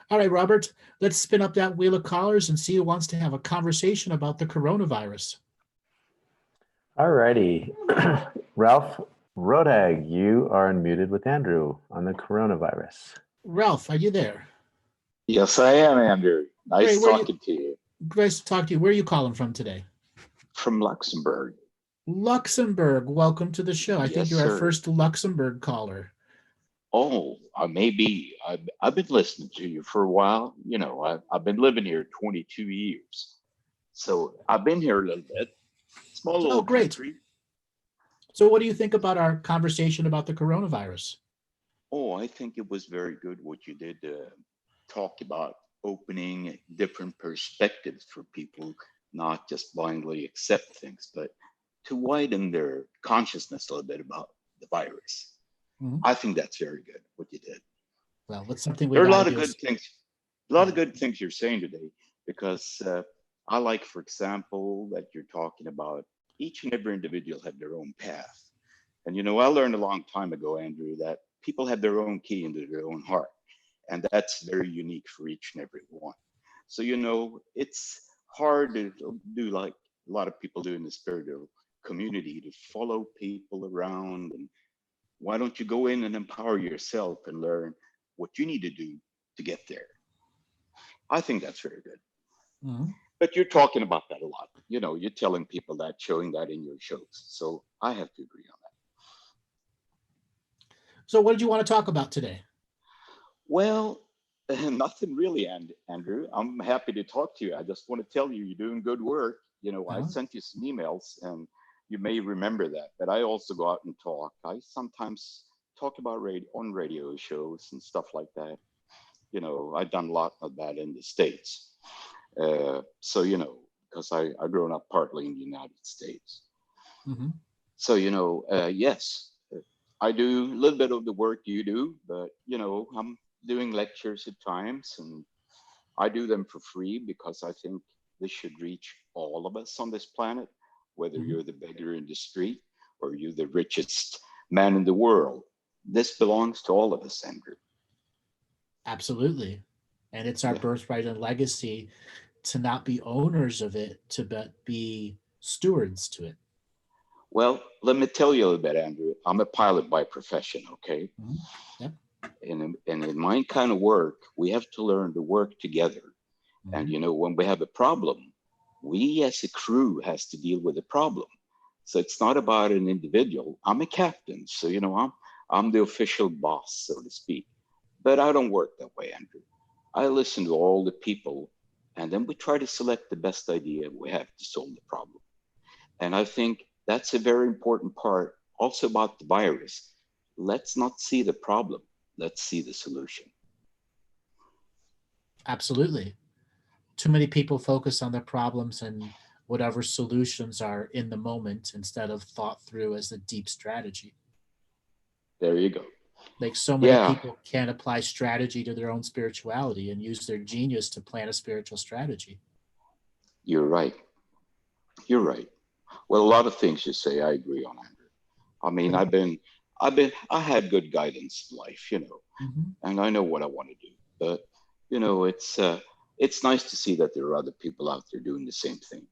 All right, Robert, let's spin up that wheel of callers and see who wants to have a conversation about the coronavirus. All righty. Ralph Rodag, you are unmuted with Andrew on the coronavirus. Ralph, are you there? Yes, I am, Andrew. Nice Great, talking to you. Nice to talk to you. Where are you calling from today? From Luxembourg. Luxembourg. Welcome to the show. I think Yes, you're our sir. first Luxembourg caller. Oh, maybe. I've been listening to you for a while. You know, I've been living here 22 years. So I've been here a little bit. Small little great. country. So what do you think about our conversation about the coronavirus? Oh, I think it was very good what you did to talk about opening different perspectives for people, not just blindly accept things, but to widen their consciousness a little bit about the virus. Mhm. I think that's very good what you did. Well, it's something we There are a gotta lot of do. good things. A lot of good things you're saying today, because I like, for example, that you're talking about each and every individual have their own path. And you know, I learned a long time ago, Andrew, that people have their own key into their own heart, and that's very unique for each and every one. So you know, it's hard to do like a lot of people do in the spiritual community, to follow people around. And why don't you go in and empower yourself and learn what you need to do to get there? I think that's very good. Mhm. But you're talking about that a lot. You know, you're telling people that, showing that in your shows. So I have to agree on that. So what did you want to talk about today? Well, nothing really, Andrew. I'm happy to talk to you. I just want to tell you, you're doing good work. You know, I Uh-huh. sent you some emails, and you may remember that. But I also go out and talk. I sometimes talk about on radio shows and stuff like that. You know, I've done a lot of that in the States. So, you know, because I grown up partly in the United States. Mm-hmm. So, you know, yes, I do a little bit of the work you do, but, you know, I'm doing lectures at times, and I do them for free because I think this should reach all of us on this planet, whether Mhm. you're the beggar in the street or you're the richest man in the world. This belongs to all of us, Andrew. Absolutely. And it's our Yeah. birthright and legacy to not be owners of it, to be stewards to it. Well, let me tell you a little bit, Andrew. I'm a pilot by profession, okay? Mhm. Yep. And in my kind of work, we have to learn to work together. And, Mhm. you know, when we have a problem, we as a crew has to deal with the problem. So it's not about an individual. I'm a captain. So, you know, I'm the official boss, so to speak. But I don't work that way, Andrew. I listen to all the people, and then we try to select the best idea we have to solve the problem. And I think that's a very important part also about the virus. Let's not see the problem. Let's see the solution. Absolutely. Too many people focus on their problems and whatever solutions are in the moment, instead of thought through as a deep strategy. There you go. Like, so many Yeah, people can't apply strategy to their own spirituality and use their genius to plan a spiritual strategy. you're right. You're right. Well, a lot of things you say, I agree on, Andrew. I mean, I had good guidance in life, you know, Mhm. and I know what I want to do. But you know, it's nice to see that there are other people out there doing the same thing.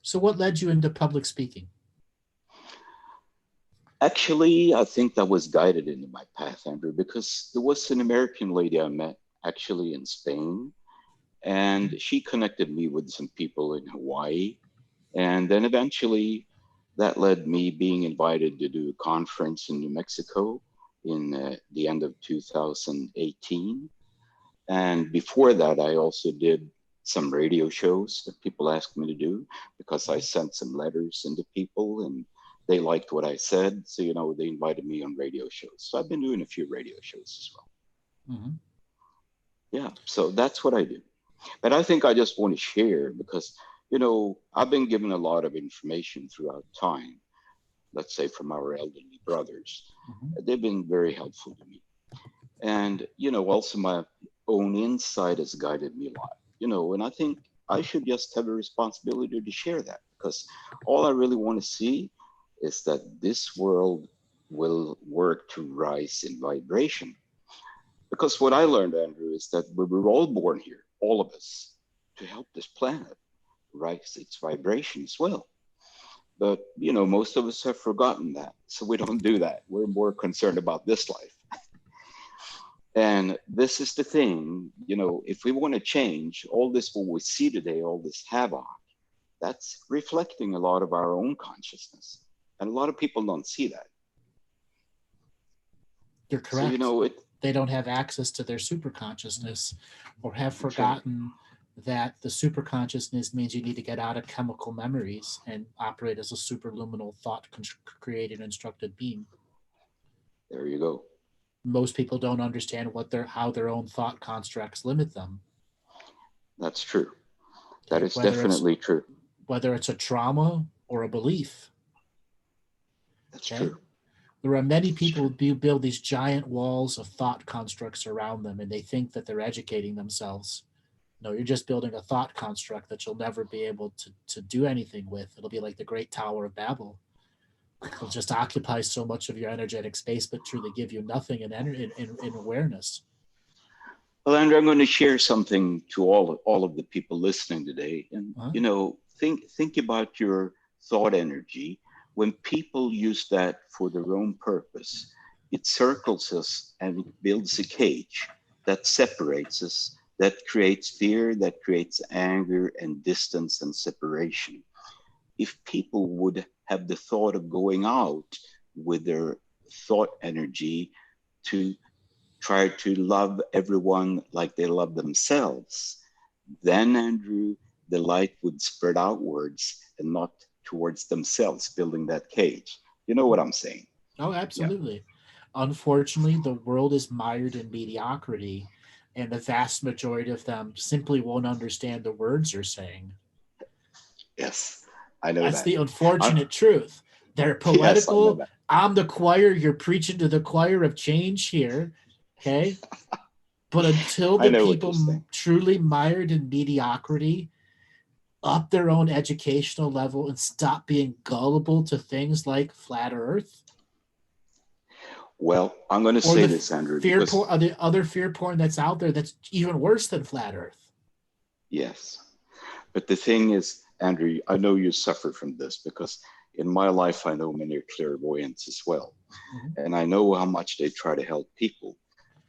So what led you into public speaking? Actually, I think that was guided into my path, Andrew, because there was an American lady I met actually in Spain, and she connected me with some people in Hawaii. And then eventually that led me being invited to do a conference in New Mexico in the end of 2018. And before that, I also did some radio shows that people asked me to do because I sent some letters into people and they liked what I said. So, you know, they invited me on radio shows. So I've been doing a few radio shows as well. Mm-hmm. Yeah, so that's what I do. But I think I just want to share because, you know, I've been given a lot of information throughout time, let's say from our elderly brothers. Mm-hmm. They've been very helpful to me. And, you know, also my own insight has guided me a lot, you know, and I think I should just have a responsibility to share that because all I really want to see is that this world will work to rise in vibration. Because what I learned, Andrew, is that we were all born here, all of us, to help this planet rise its vibration as well. But, you know, most of us have forgotten that. So we don't do that. We're more concerned about this life. And this is the thing, you know, if we want to change all this, what we see today, all this havoc, that's reflecting a lot of our own consciousness. And a lot of people don't see that. You're correct. So, you know, they don't have access to their super consciousness or have forgotten that the super consciousness means you need to get out of chemical memories and operate as a superluminal thought created instructed being. There you go. Most people don't understand how their own thought constructs limit them. That's true. That is definitely true. Whether it's a trauma or a belief. That's true. There are many people who build these giant walls of thought constructs around them, and they think that they're educating themselves. No, you're just building a thought construct that you'll never be able to do anything with. It'll be like the Great Tower of Babel. It'll just occupy so much of your energetic space, but truly give you nothing in awareness. Well, Andrew, I'm going to share something to all of the people listening today. And, you know, think about your thought energy. When people use that for their own purpose, it circles us and it builds a cage that separates us, that creates fear, that creates anger and distance and separation. If people would have the thought of going out with their thought energy to try to love everyone like they love themselves, then, Andrew, the light would spread outwards and not towards themselves, building that cage. You know what I'm saying? Oh, absolutely. Yeah. Unfortunately, the world is mired in mediocrity, and the vast majority of them simply won't understand the words you're saying. Yes, I know That's the unfortunate truth. They're poetical. Yes, I'm the choir. You're preaching to the choir of change here. Okay. But until the people truly mired in mediocrity up their own educational level and stop being gullible to things like flat earth. Well, I'm going to say this, Andrew. The other fear porn that's out there that's even worse than flat earth. Yes. But the thing is, Andrew, I know you suffer from this because in my life, I know many clairvoyants as well. Mm-hmm. And I know how much they try to help people.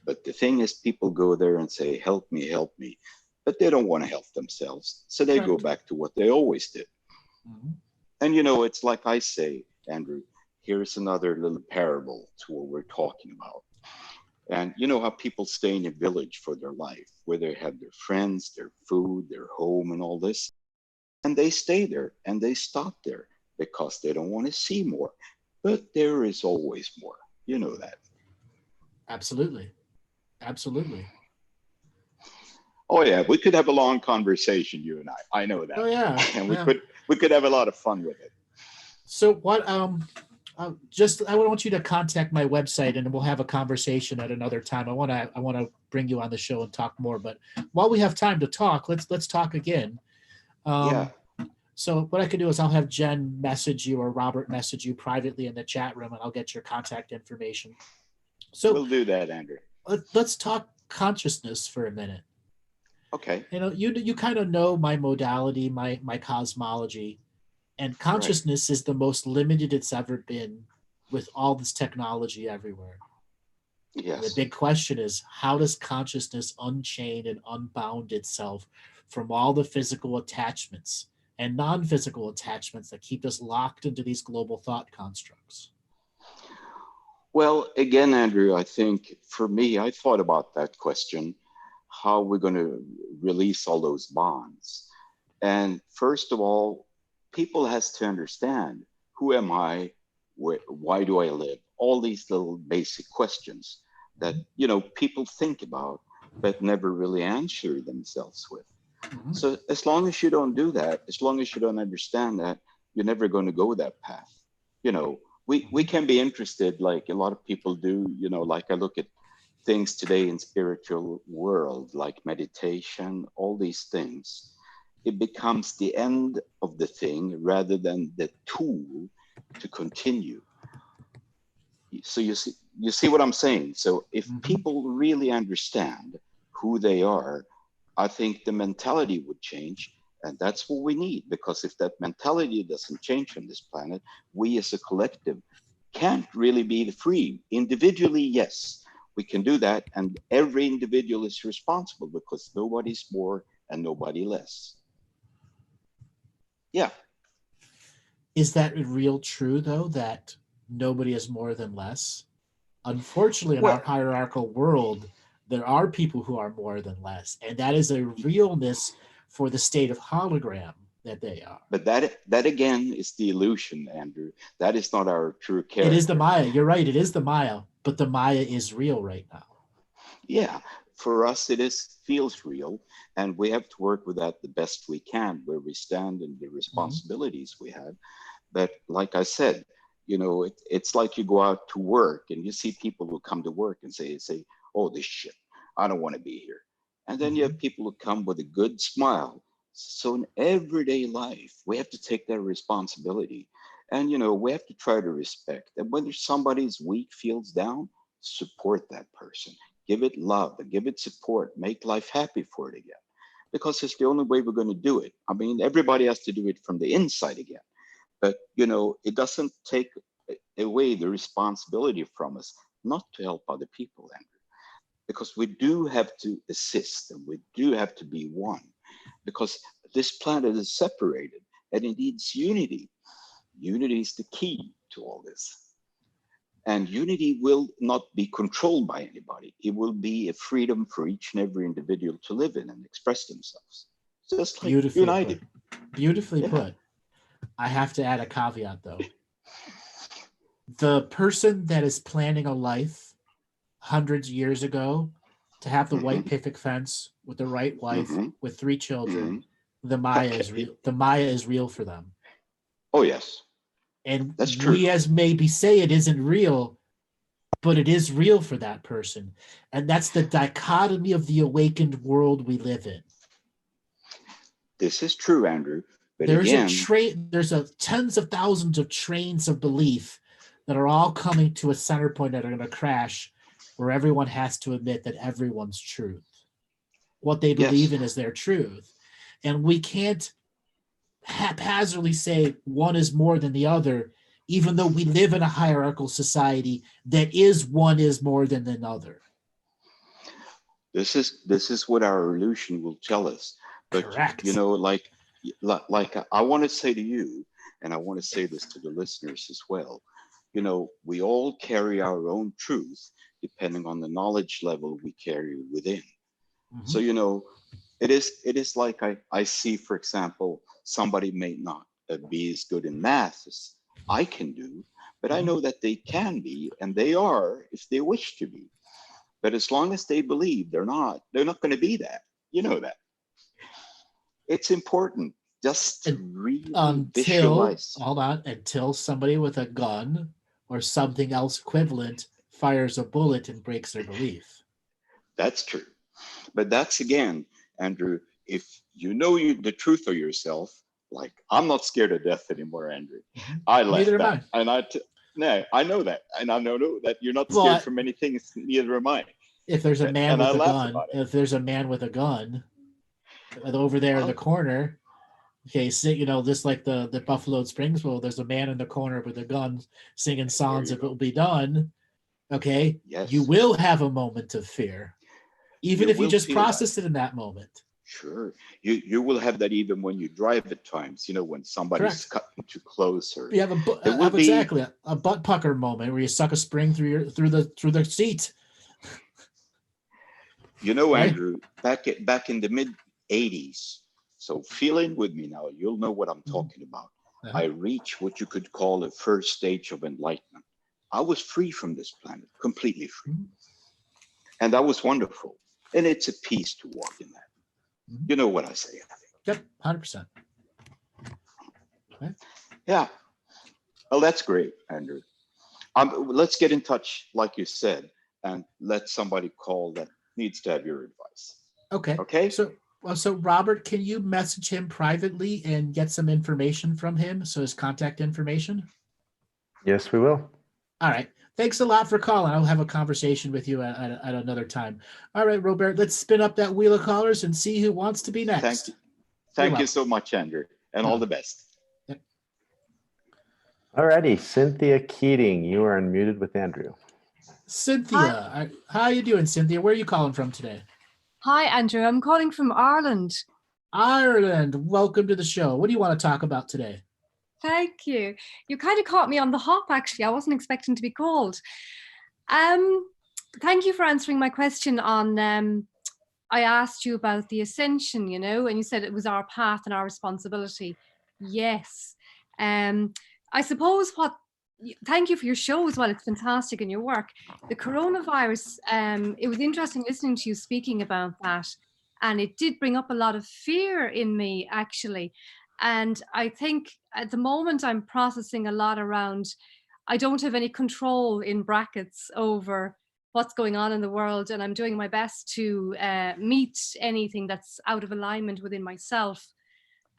But the thing is, people go there and say, help me, but they don't want to help themselves. So they go back to what they always did. Mm-hmm. And, you know, it's like I say, Andrew, here's another little parable to what we're talking about. And you know how people stay in a village for their life, where they have their friends, their food, their home, and all this. And they stay there and they stop there because they don't want to see more. But there is always more. You know that. Absolutely. Absolutely. Oh yeah, we could have a long conversation, you and I know that. Oh yeah. And we could have a lot of fun with it. So what I want you to contact my website and we'll have a conversation at another time. I want to bring you on the show and talk more, but while we have time to talk, let's talk again. So what I can do is I'll have Jen message you or Robert message you privately in the chat room and I'll get your contact information. So we'll do that, Andrew. Let's talk consciousness for a minute. Okay. You kind of know my modality, my cosmology, and consciousness is the most limited it's ever been with all this technology everywhere. Yes. The big question is, how does consciousness unchain and unbound itself from all the physical attachments and non-physical attachments that keep us locked into these global thought constructs? Well, again, Andrew, I think for me, I thought about that question, how we're going to release all those bonds. And first of all, people has to understand, who am I? Why do I live? All these little basic questions that, people think about, but never really answer themselves with. Mm-hmm. So as long as you don't do that, as long as you don't understand that, you're never going to go that path. We can be interested, like a lot of people do, like I look at things today in spiritual world, like meditation, all these things. It becomes the end of the thing rather than the tool to continue. So you see what I'm saying? So if people really understand who they are, I think the mentality would change. And that's what we need, because if that mentality doesn't change on this planet, we as a collective can't really be free. Individually, yes, we can do that. And every individual is responsible, because nobody's more and nobody less. Yeah. Is that real true, though, that nobody is more than less? Unfortunately, in our hierarchical world, there are people who are more than less, and that is a realness for the state of hologram that they are. But that again is the illusion, Andrew. That is not our true character. It is the Maya. You're right. It is the Maya, but the Maya is real right now. Yeah, for us it feels real, and we have to work with that the best we can, where we stand and the responsibilities we have. But like I said, it's like you go out to work and you see people who come to work and say, oh, this shit, I don't want to be here. And then you have people who come with a good smile. So in everyday life, we have to take that responsibility. And, we have to try to respect. And when somebody's weak, feels down, support that person. Give it love, give it support, make life happy for it again. Because it's the only way we're going to do it. I mean, everybody has to do it from the inside again. But, it doesn't take away the responsibility from us not to help other people, Andrew. Because we do have to assist, and we do have to be one. Because this planet is separated, and it needs unity. Unity is the key to all this. And unity will not be controlled by anybody. It will be a freedom for each and every individual to live in and express themselves. Just like Beautifully united. put. Beautifully put. I have to add a caveat, though. The person that is planning a life hundreds of years ago to have the white picket fence with the right wife with 3 children, the Maya is real. The Maya is real for them. Oh, yes. And that's true. We as maybe say it isn't real, but it is real for that person. And that's the dichotomy of the awakened world we live in. This is true, Andrew. But there's again, there's tens of thousands of trains of belief that are all coming to a center point that are going to crash, where everyone has to admit that everyone's truth. What they believe in is their truth. And we can't haphazardly say one is more than the other, even though we live in a hierarchical society that is one is more than another. This is what our illusion will tell us. But correct. Like I want to say to you, and I want to say this to the listeners as well, we all carry our own truth depending on the knowledge level we carry within. So, it is like I see, for example, somebody may not be as good in math as I can do, but I know that they can be, and they are if they wish to be. But as long as they believe they're not going to be that. You know that. It's important just to really visualize. Hold on, until somebody with a gun or something else equivalent fires a bullet and breaks their belief. That's true. But that's, again, Andrew, if the truth of yourself, like I'm not scared of death anymore, Andrew. I left that. And I know that. And I know that you're not scared from many things, neither am I. If there's a man with a gun, if there's a man with a gun, over there in the Oh. corner. Okay, so, just like the Buffalo Springs Bowl, there's a man in the corner with a gun singing songs you "If go. It Will Be Done." Okay, you Yes, will have a moment of fear, even you if you will just feel that. process it in that moment. Sure. You will have that even when you drive at times, when somebody's Correct. cutting too close, or You have there will be, exactly a butt pucker moment where you suck a spring through the seat. Right? Andrew, back in the mid 80s. So feel in with me now. You'll know what I'm talking about. Uh-huh. I reached what you could call a first stage of enlightenment. I was free from this planet, completely free. Mhm. And that was wonderful. And it's a peace to walk in that. Mhm. You know what I say, I think. Yep, 100%. Yeah. Well, that's great, Andrew. Let's get in touch, like you said, and let somebody call that needs to have your advice. Okay. Okay? So Robert, can you message him privately and get some information from him? So his contact information? Yes, we will. All right. Thanks a lot for calling. I'll have a conversation with you at another time. All right, Robert, let's spin up that wheel of callers and see who wants to be next. Thank you. Thank you so much, Andrew, and all the best. Alrighty, Cynthia Keating, you are unmuted with Andrew. Cynthia, how are you doing, Cynthia? Where are you calling from today? Hi, Andrew. I'm calling from Ireland. Ireland. Welcome to the show. What do you want to talk about today? Thank you. You kind of caught me on the hop, actually. I wasn't expecting to be called. Thank you for answering my question on, I asked you about the ascension, and you said it was our path and our responsibility. Yes. I suppose thank you for your show as well. It's fantastic in your work. The coronavirus, it was interesting listening to you speaking about that. And it did bring up a lot of fear in me, actually. And I think at the moment I'm processing a lot around, I don't have any control in brackets over what's going on in the world. And I'm doing my best to meet anything that's out of alignment within myself.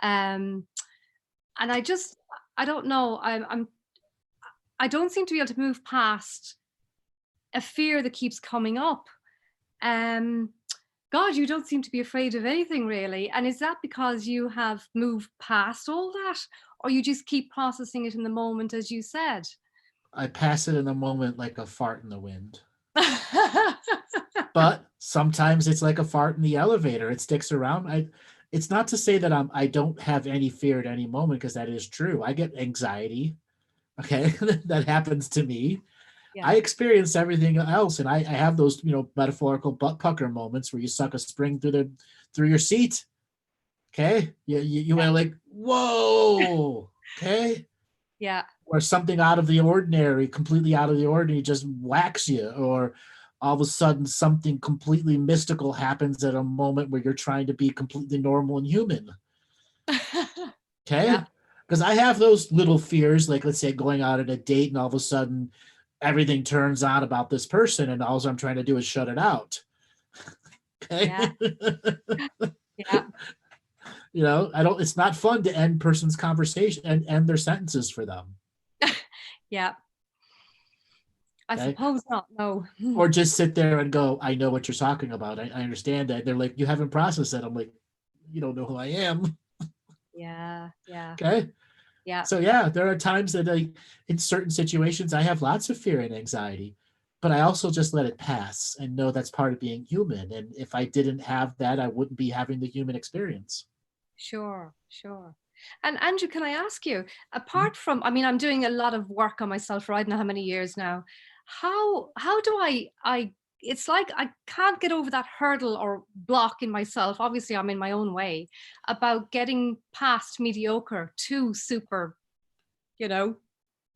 And I don't know, I don't seem to be able to move past a fear that keeps coming up. God, you don't seem to be afraid of anything really. And is that because you have moved past all that, or you just keep processing it in the moment, as you said? I pass it in the moment like a fart in the wind. But sometimes it's like a fart in the elevator. It sticks around. It's not to say that I don't have any fear at any moment, because that is true. I get anxiety. Okay, that happens to me. Yeah. I experience everything else, and I have those metaphorical butt pucker moments where you suck a spring through your seat. Okay, you are like, whoa. Okay. Yeah. Or something out of the ordinary, completely out of the ordinary, just whacks you, or all of a sudden something completely mystical happens at a moment where you're trying to be completely normal and human. Okay. Yeah. Because I have those little fears, like let's say going out on a date and all of a sudden everything turns out about this person and all I'm trying to do is shut it out. Okay. Yeah. Yeah. It's not fun to end person's conversation and end their sentences for them. Yeah. I Okay. suppose not, no. Or just sit there and go, I know what you're talking about. I understand that. They're like, you haven't processed it. I'm like, you don't know who I am. Yeah. Yeah. Okay. Yeah. So yeah, there are times that in certain situations, I have lots of fear and anxiety, but I also just let it pass and know that's part of being human. And if I didn't have that, I wouldn't be having the human experience. Sure. And Andrew, can I ask you, apart from, I'm doing a lot of work on myself right now, how many years now? How do I it's like I can't get over that hurdle or block in myself. Obviously, I'm in my own way about getting past mediocre to super,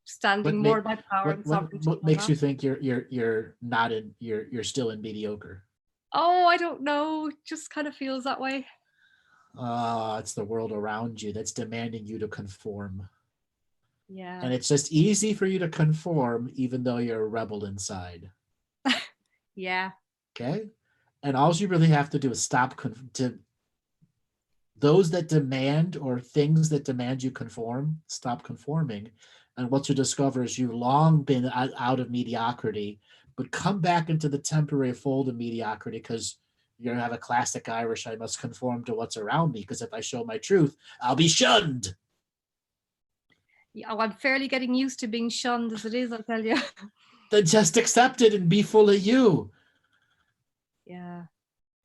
standing more by power and sovereignty. What makes you think you're not in you're still in mediocre? Oh, I don't know. It just kind of feels that way. It's the world around you that's demanding you to conform. Yeah. And it's just easy for you to conform, even though you're a rebel inside. Yeah. Okay. And all you really have to do is stop to those that demand, or things that demand you conform, stop conforming. And what you discover is you've long been out of mediocrity, but come back into the temporary fold of mediocrity because You're going to have a classic Irish, I must conform to what's around me, because if I show my truth, I'll be shunned. Yeah, I'm fairly getting used to being shunned as it is, I'll tell you. Then just accept it and be full of you. Yeah,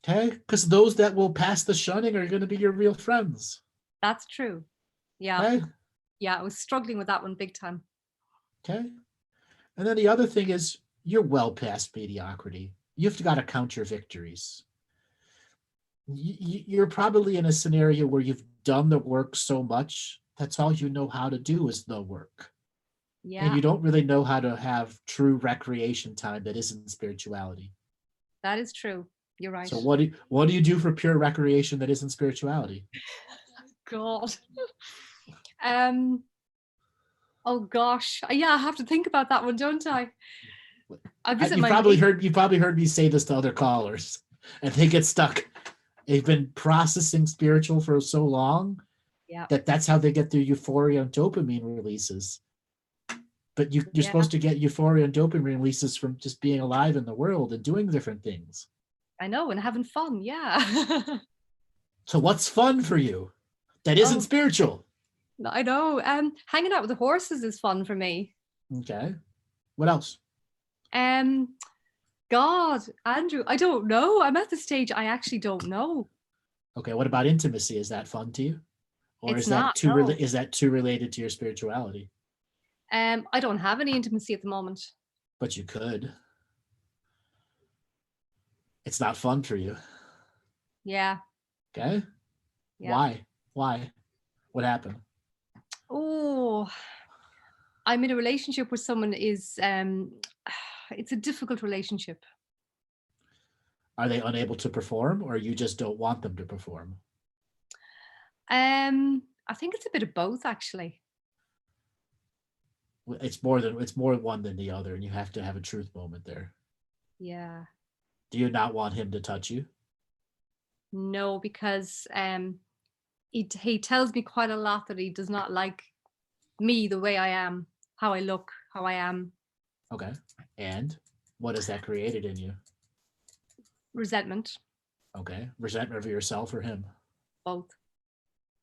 Okay? Because those that will pass the shunning are going to be your real friends. that's true. Yeah. Okay? Yeah, I was struggling with that one big time. Okay? And then the other thing is, you're well past mediocrity. You've got to count your victories. You're probably in a scenario where you've done the work so much, that's all you know how to do is the work. Yeah, And you don't really know how to have true recreation time that isn't spirituality. that is true. You're right. So what do you do for pure recreation that isn't spirituality? God. Oh gosh. Yeah, I have to think about that one, don't I? I visit You my probably niece. heard me say this to other callers, and they get stuck. They've been processing spiritual for so long Yeah. that's how they get their euphoria and dopamine releases. But you're Yeah. supposed to get euphoria and dopamine releases from just being alive in the world and doing different things. I know, and having fun. Yeah. So what's fun for you that isn't Oh. spiritual? I know. Hanging out with the horses is fun for me. Okay. What else? God, Andrew, I don't know. I'm at the stage I actually don't know. Okay. What about intimacy? Is that fun to you? Or It's is that not, too no. is that too related to your spirituality? I don't have any intimacy at the moment. But you could. It's not fun for you. Yeah. Okay. Yeah. Why? What happened? Oh, I'm in a relationship where someone is it's a difficult relationship. Are they unable to perform, or you just don't want them to perform? I think it's a bit of both, actually. It's more one than the other, and you have to have a truth moment there. Yeah. Do you not want him to touch you? No, because he tells me quite a lot that he does not like me the way I am, how I look, how I am. Okay. And what has that created in you? Resentment. Okay. Resentment of yourself or him? Both.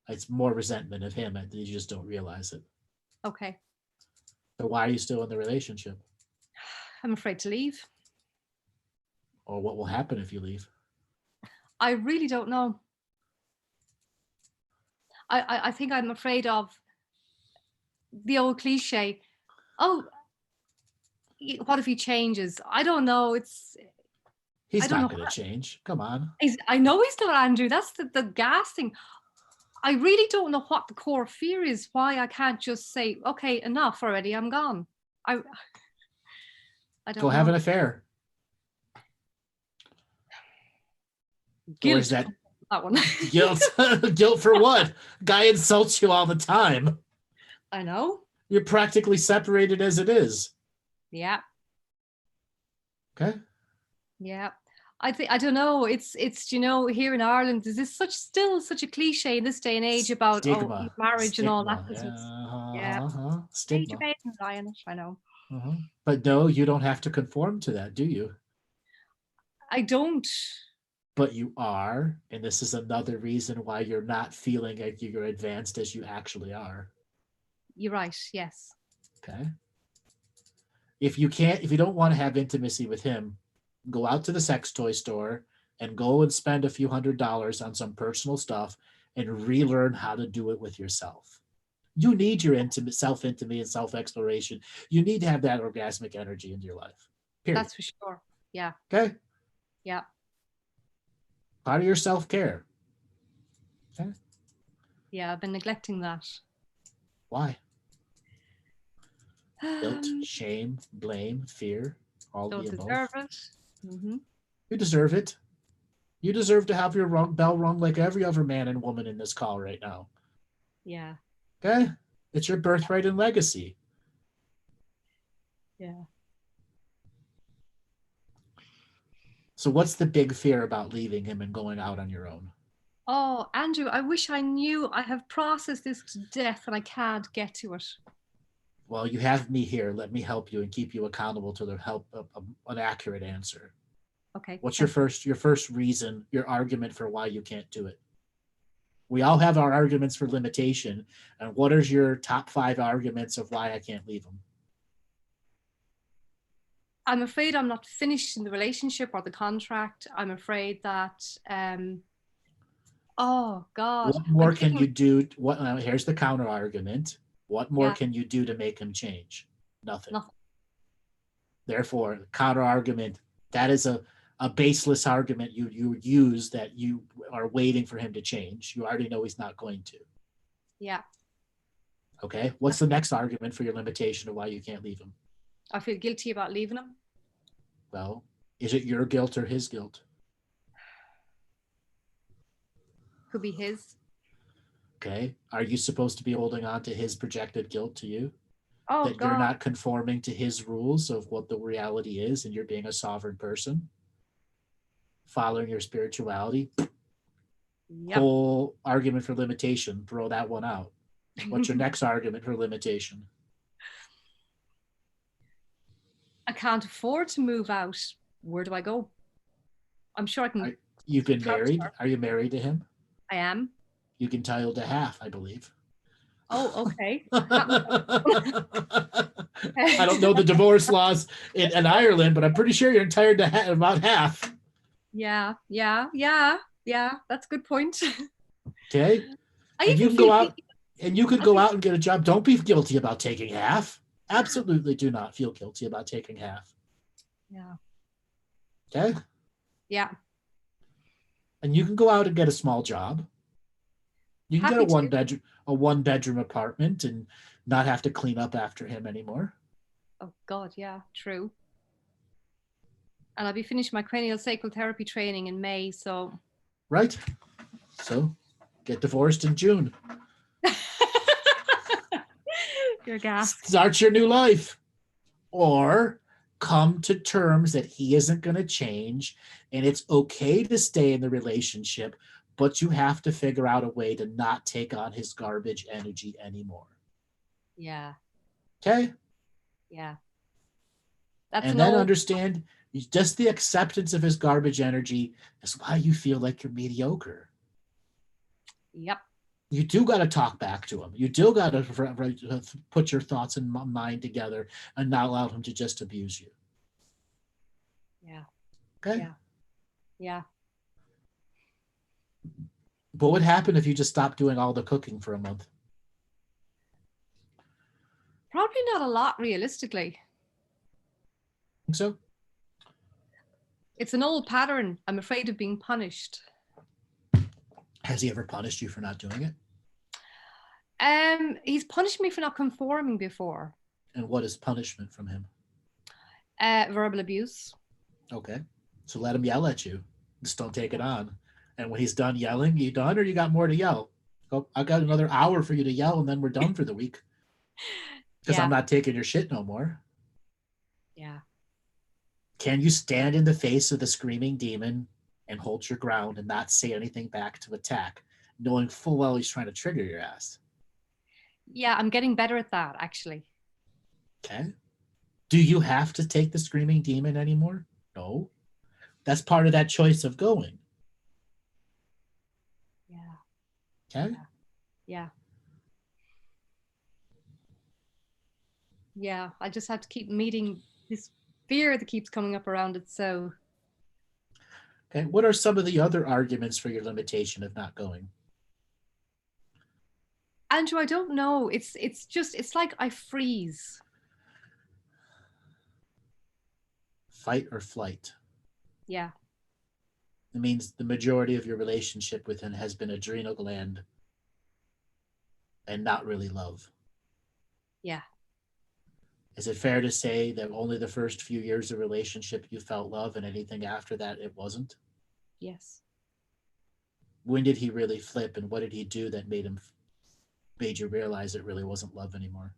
It's more resentment of him, and you just don't realize it. Okay. So why are you still in the relationship? I'm afraid to leave. Or what will happen if you leave? I really don't know. I think I'm afraid of the old cliche. Oh, what if he changes? I don't know. He's not going to change. Come on. I know he's not, Andrew. That's the gas thing. I really don't know what the core fear is, why I can't just say, okay, enough already, I'm gone. I don't know. Go have an affair. Guilt. Or is that one? Guilt? Guilt for what? Guy insults you all the time. I know. You're practically separated as it is. Yeah. Okay. Yeah. I don't know. It's here in Ireland, there's still such a cliche in this day and age about stigma, marriage and all that. Yeah. Stigma. I know. But no, you don't have to conform to that, do you? I don't. But you are, and this is another reason why you're not feeling like you're advanced as you actually are. You're right. Yes. Okay. If you don't want to have intimacy with him, go out to the sex toy store and go and spend a few $100s on some personal stuff and relearn how to do it with yourself. You need your self-intimacy and self-exploration. You need to have that orgasmic energy in your life. Period. That's for sure. Yeah. Okay. Yeah. Part of your self-care. Okay. Yeah, I've been neglecting that. Why? Guilt, shame, blame, fear, all of the above. Don't deserve it. Mm-hmm. You deserve it. You deserve to have your bell rung like every other man and woman in this call right now. Yeah. Okay? It's your birthright and legacy. Yeah. So what's the big fear about leaving him and going out on your own? Oh, Andrew, I wish I knew. I have processed this to death and I can't get to it. Well, you have me here. Let me help you and keep you accountable to the help of an accurate answer. Okay. What's your first reason, your argument for why you can't do it? We all have our arguments for limitation. And what are your top 5 arguments of why I can't leave them? I'm afraid I'm not finished in the relationship or the contract. I'm afraid that, oh God. What more I'm can thinking- you do? Here's the counter argument. What more Yeah. can you do to make him change? Nothing. Nothing. Therefore, counter argument, that is a baseless argument you use that you are waiting for him to change. You already know he's not going to. Yeah. Okay. What's the next argument for your limitation of why you can't leave him? I feel guilty about leaving him. Well, is it your guilt or his guilt? Could be his. Okay. Are you supposed to be holding on to his projected guilt to you? Oh That God. you're not conforming to his rules of what the reality is and you're being a sovereign person? Following your spirituality? Yep. Whole argument for limitation, throw that one out. What's your next argument for limitation? I can't afford to move out. Where do I go? I'm sure I can. You've been Transfer. married. Are you married to him? I am. You can entitled to half, I believe. Oh, okay. I don't know the divorce laws in Ireland, but I'm pretty sure you're entitled to about half. Yeah. That's a good point. Okay. I And you even can go feel out guilty- and you could go out and get a job. Don't be guilty about taking half. Absolutely do not feel guilty about taking half. Yeah. Okay. Yeah. And you can go out and get a small job. You can Happy get to. a one bedroom apartment and not have to clean up after him anymore. Oh God, yeah, true. And I'll be finished my cranial sacral therapy training in May, so Right. So get divorced in June. you're gas. Start your new life. Or come to terms that he isn't going to change and it's okay to stay in the relationship, but you have to figure out a way to not take on his garbage energy anymore. Yeah, Okay? yeah. That's And an then old. understand just the acceptance of his garbage energy is why you feel like you're mediocre. Yep. You do got to talk back to him. You do got to put your thoughts and mind together and not allow him to just abuse you. Yeah. Okay? Yeah. Yeah. What would happen if you just stopped doing all the cooking for a month? Probably not a lot, realistically. Think so? It's an old pattern. I'm afraid of being punished. Has he ever punished you for not doing it? He's punished me for not conforming before. And what is punishment from him? Verbal abuse. Okay. So let him yell at you. Just don't take it on. And when he's done yelling, you done or you got more to yell? Oh, I got another hour for you to yell and then we're done for the week. Because Yeah. I'm not taking your shit no more. Yeah. Can you stand in the face of the screaming demon and hold your ground and not say anything back to attack, knowing full well he's trying to trigger your ass? Yeah, I'm getting better at that, actually. Okay. Do you have to take the screaming demon anymore? No. That's part of that choice of going. Yeah. Okay. Yeah. Yeah, I just have to keep meeting this fear that keeps coming up around it. So, Okay. What are some of the other arguments for your limitation of not going? Andrew, I don't know. It's like I freeze. Fight or flight? Yeah. It means the majority of your relationship with him has been adrenal gland and not really love. Yeah. Is it fair to say that only the first few years of relationship you felt love and anything after that it wasn't? Yes. When did he really flip and what did he do that made you realize it really wasn't love anymore?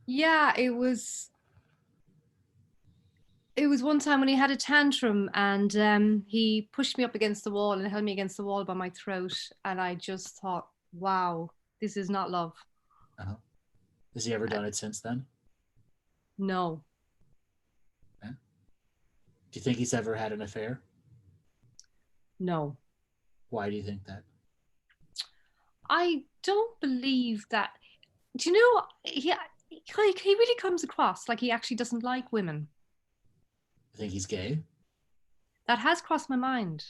Yeah, it was one time when he had a tantrum and he pushed me up against the wall and held me against the wall by my throat. And I just thought, wow, this is not love. Uh-huh. Has he ever done it since then? No. Do you think he's ever had an affair? No. Why do you think that? I don't believe that. Do you know, he really comes across like he actually doesn't like women. You think he's gay? That has crossed my mind.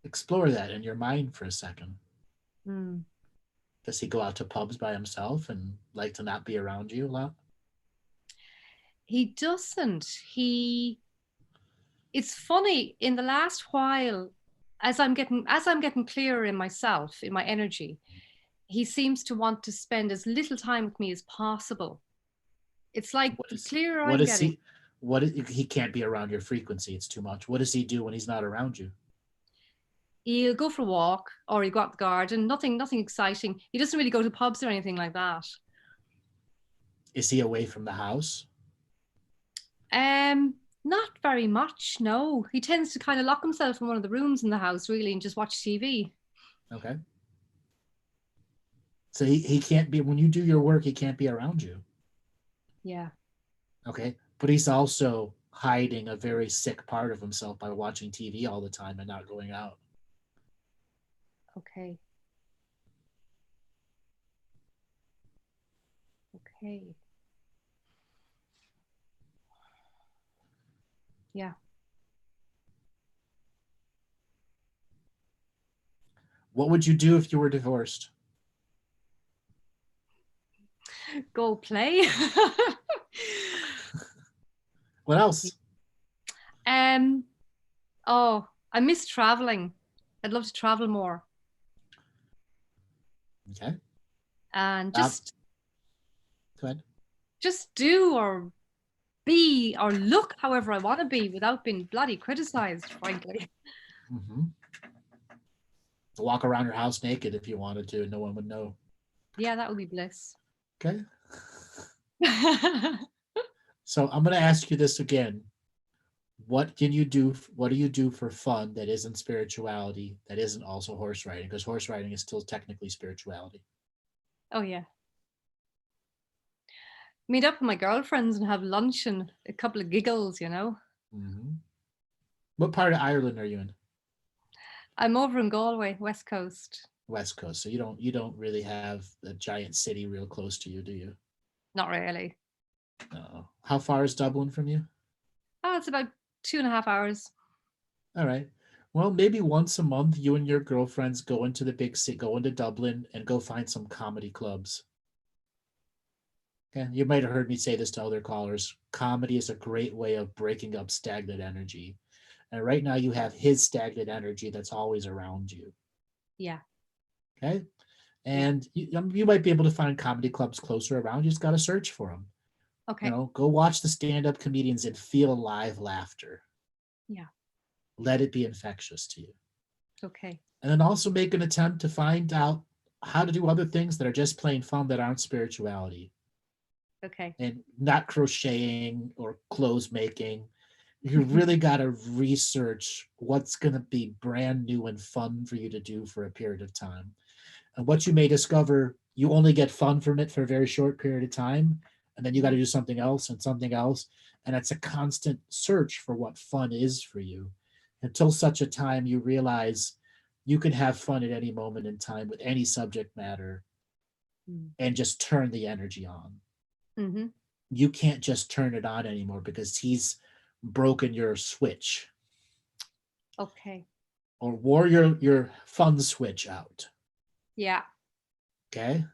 Explore that in your mind for a second. Hmm. Does he go out to pubs by himself and like to not be around you a lot? He doesn't. It's funny, in the last while, as I'm getting clearer in myself, in my energy, he seems to want to spend as little time with me as possible. It's like the clearer I'm getting. He can't be around your frequency. It's too much. What does he do when he's not around you? He'll go for a walk or he'll go out the garden. Nothing exciting. He doesn't really go to pubs or anything like that. Is he away from the house? Not very much, no. He tends to kind of lock himself in one of the rooms in the house, really, and just watch TV. Okay. So he can't be, when you do your work, he can't be around you. Yeah. Okay. But he's also hiding a very sick part of himself by watching TV all the time and not going out. Okay. Okay. Yeah. What would you do if you were divorced? Go play. What else? Oh, I miss traveling. I'd love to travel more. Okay. And just go ahead. Just do or be or look however I want to be without being bloody criticized, frankly. Mm-hmm. Walk around your house naked if you wanted to, and no one would know. Yeah, that would be bliss. Okay. So I'm going to ask you this again. What do you do for fun that isn't spirituality, that isn't also horse riding? Because horse riding is still technically spirituality. Oh, yeah. Meet up with my girlfriends and have lunch and a couple of giggles, you know. Mm-hmm. What part of Ireland are you in? I'm over in Galway, West Coast. West Coast. So you don't really have a giant city real close to you, do you? Not really. No. How far is Dublin from you? Oh, it's about 2.5 hours. All right. Well, maybe once a month, you and your girlfriends go into the big city, go into Dublin, and go find some comedy clubs. Okay. You might have heard me say this to other callers. Comedy is a great way of breaking up stagnant energy. And right now, you have his stagnant energy that's always around you. Yeah. Okay. And you might be able to find comedy clubs closer around. You just got to search for them. Okay. You know, go watch the stand-up comedians and feel live laughter. Yeah. Let it be infectious to you. Okay. And then also make an attempt to find out how to do other things that are just plain fun that aren't spirituality. Okay. And not crocheting or clothes making. You really got to research what's going to be brand new and fun for you to do for a period of time. And what you may discover, you only get fun from it for a very short period of time. And then you got to do something else and something else. And it's a constant search for what fun is for you until such a time you realize you can have fun at any moment in time with any subject matter and just turn the energy on. Mm-hmm. You can't just turn it on anymore because he's broken your switch. Okay. Or wore your fun switch out. Yeah. Okay.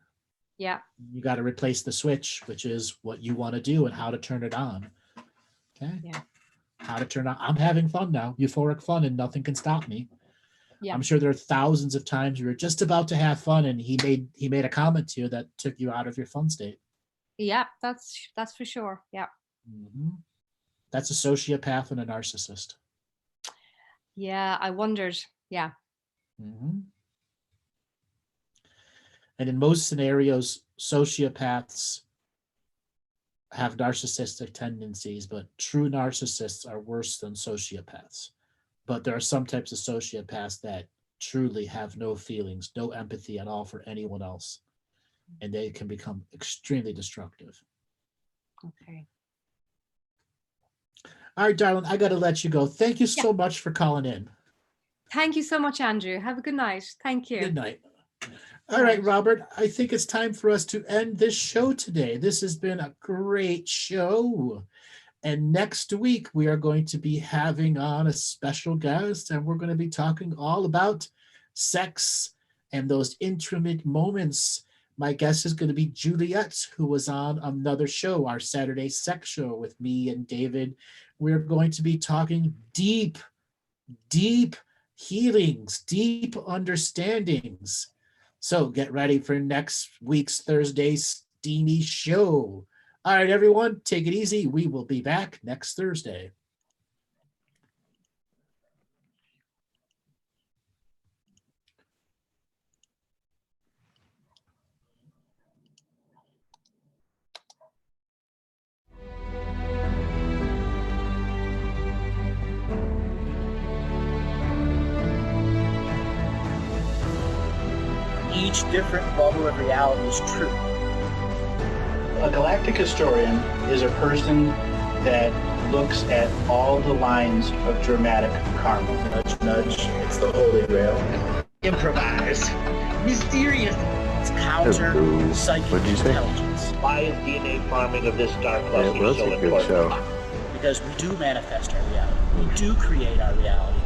Yeah. You got to replace the switch, which is what you want to do and how to turn it on. Okay. Yeah. How to turn on. I'm having fun now, euphoric fun, and nothing can stop me. Yeah. I'm sure there are thousands of times you were just about to have fun and he made a comment to you that took you out of your fun state. Yeah, that's for sure. Yeah. Mm-hmm. That's a sociopath and a narcissist. Yeah, I wondered. Yeah. Mm-hmm. And in most scenarios, sociopaths have narcissistic tendencies, but true narcissists are worse than sociopaths. But there are some types of sociopaths that truly have no feelings, no empathy at all for anyone else. and they can become extremely destructive. Okay. All right, darling, I got to let you go. Thank you so much for calling in. Thank you so much, Andrew. Have a good night. Thank you. Good night. All right, Robert, I think it's time for us to end this show today. This has been a great show. And next week, we are going to be having on a special guest, and we're going to be talking all about sex and those intimate moments. My guest is going to be Juliet, who was on another show, our Saturday Sex Show with me and David. We're going to be talking deep healings, deep understandings. So get ready for next week's Thursday steamy show. All right, everyone, take it easy. We will be back next Thursday. Each different bubble of reality is true. A galactic historian is a person that looks at all the lines of dramatic karma. Nudge, nudge, it's the Holy Grail. Improvise. Mysterious. It's counter psychic What'd you say? intelligence. Why is DNA farming of this star It cluster was so a good important? show. Because we do manifest our reality. We do create our reality.